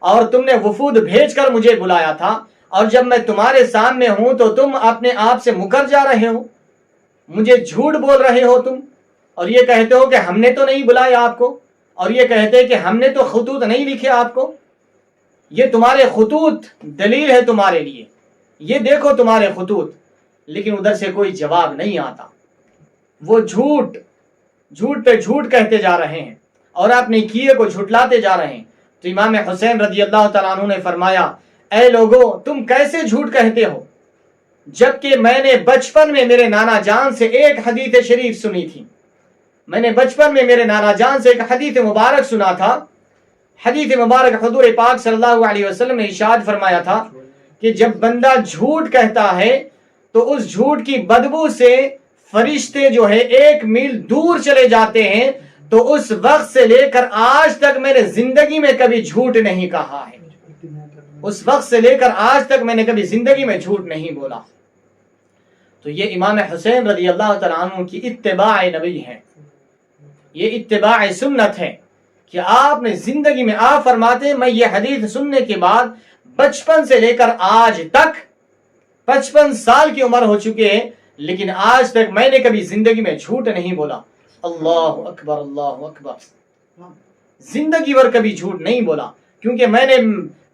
اور تم نے وفود بھیج کر مجھے بلایا تھا، اور جب میں تمہارے سامنے ہوں تو تم اپنے آپ سے مکر جا رہے ہو، مجھے جھوٹ بول رہے ہو تم، اور یہ کہتے ہو کہ ہم نے تو نہیں بلایا آپ کو، اور یہ کہتے کہ ہم نے تو خطوط نہیں لکھے آپ کو۔ یہ تمہارے خطوط دلیل ہے تمہارے لیے، یہ دیکھو تمہارے خطوط، لیکن ادھر سے کوئی جواب نہیں آتا۔ وہ جھوٹ پہ جھوٹ کہتے جا رہے ہیں اور اپنے کیے کو جھٹلاتے جا رہے ہیں۔ تو امام حسین رضی اللہ تعالیٰ عنہ نے فرمایا، اے لوگو تم کیسے جھوٹ کہتے ہو، جبکہ میں نے بچپن میں میرے نانا جان سے ایک حدیث شریف سنی تھی، میں نے بچپن میں میرے نانا جان سے ایک حدیث مبارک سنا تھا۔ حدیث مبارک حضور پاک صلی اللہ علیہ وسلم نے ارشاد فرمایا تھا کہ جب بندہ جھوٹ کہتا ہے تو اس جھوٹ کی بدبو سے فرشتے جو ہے 1 میل دور چلے جاتے ہیں۔ تو اس وقت سے لے کر آج تک میں نے زندگی میں کبھی جھوٹ نہیں کہا ہے، اس وقت سے لے کر آج تک میں نے کبھی زندگی میں جھوٹ نہیں بولا۔ تو یہ امام حسین رضی اللہ تعالیٰ عنہ کی اتباع نبی ہے، یہ اتباع سنت ہے کہ آپ نے زندگی میں، آپ فرماتے ہیں میں یہ حدیث سننے کے بعد بچپن سے لے کر آج تک 55 سال کی عمر ہو چکے ہیں، لیکن آج تک میں نے کبھی زندگی میں جھوٹ نہیں بولا۔ اللہ اکبر، اللہ اکبر، زندگی بھر کبھی جھوٹ نہیں بولا، کیونکہ میں نے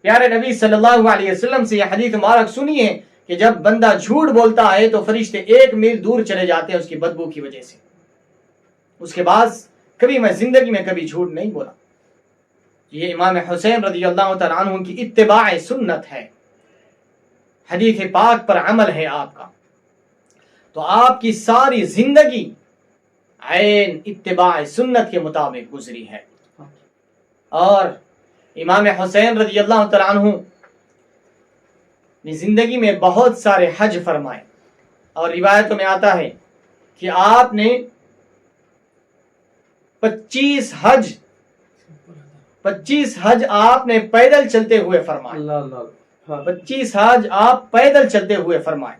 پیارے نبی صلی اللہ علیہ وسلم سے یہ حدیث مبارک سنی ہے کہ جب بندہ جھوٹ بولتا ہے تو فرشتے 1 میل دور چلے جاتے ہیں اس کی بدبو کی وجہ سے۔ اس کے بعد کبھی میں زندگی میں کبھی جھوٹ نہیں بولا۔ یہ امام حسین رضی اللہ تعالیٰ عنہ کی اتباع سنت ہے، حدیث پاک پر عمل ہے آپ کا۔ تو آپ کی ساری زندگی عین اتباع سنت کے مطابق گزری ہے۔ اور امام حسین رضی اللہ تعالیٰ عنہ نے زندگی میں بہت سارے حج فرمائے، اور روایتوں میں آتا ہے کہ آپ نے 25 حج آپ نے پیدل چلتے ہوئے فرمائے، 25 حج آپ پیدل چلتے ہوئے فرمائے۔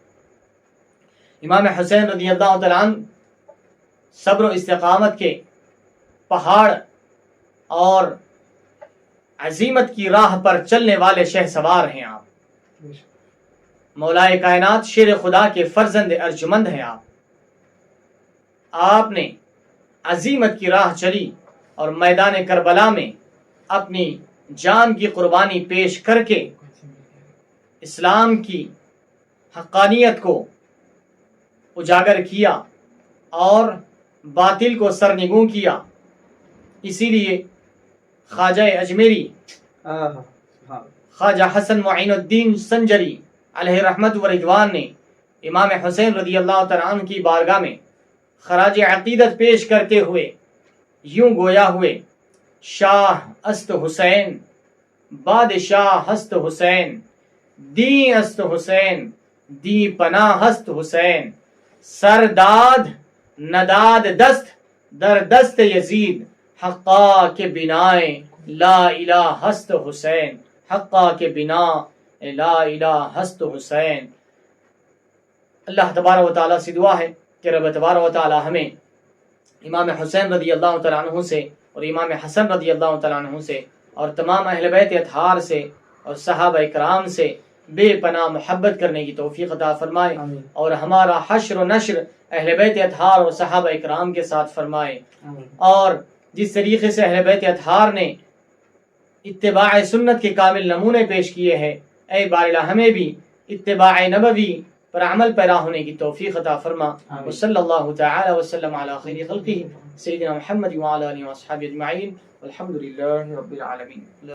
امام حسین رضی اللہ تعالیٰ عنہ صبر و استقامت کے پہاڑ اور عزیمت کی راہ پر چلنے والے شہ سوار ہیں آپ، مولا کائنات شیر خدا کے فرزند ارجمند ہیں آپ۔ آپ نے عزیمت کی راہ چلی اور میدان کربلا میں اپنی جان کی قربانی پیش کر کے اسلام کی حقانیت کو اجاگر کیا اور باطل کو سرنگوں کیا. اسی لیے خواجہ اجمیری خواجہ حسن معین الدین سنجری علیہ رحمت و رضوان نے امام حسین رضی اللہ تعالیٰ عنہ کی بارگاہ میں خراج عقیدت پیش کرتے ہوئے یوں گویا ہوئے: شاہ است حسین، بادشاہ ہست حسین، دی است حسین، دی پناہ ہست حسین، سرداد نداد دست در دست یزید، حقا کے بنائے لا الہ ہست حسین، حقا کے بنا لا الہ ہست حسین. اللہ تبارک و تعالیٰ سے دعا ہے کہ رب تبارک و تعالیٰ ہمیں امام حسین رضی اللہ تعالیٰ عنہ سے اور امام حسن رضی اللہ تعالیٰ عنہ سے اور تمام اہل بیت اطہار سے اور صحابہ کرام سے بے پناہ محبت کرنے کی توفیق عطا فرمائے اور ہمارا حشر و نشر اہل بیت اطہار اور صحابہ کرام کے ساتھ فرمائے. اور جس طریقے سے اہل بیت اطہار نے اتباع سنت کے کامل نمونے پیش کیے ہیں، اے باراللہ ہمیں بھی اتباع نبوی پر عمل پیرا ہونے کی توفیق عطا فرما. وصلی اللہ تعالی وسلم علی خیر خلقہ سیدنا محمد وعلی آلہ وصحبہ اجمعین والحمد للہ رب العالمین.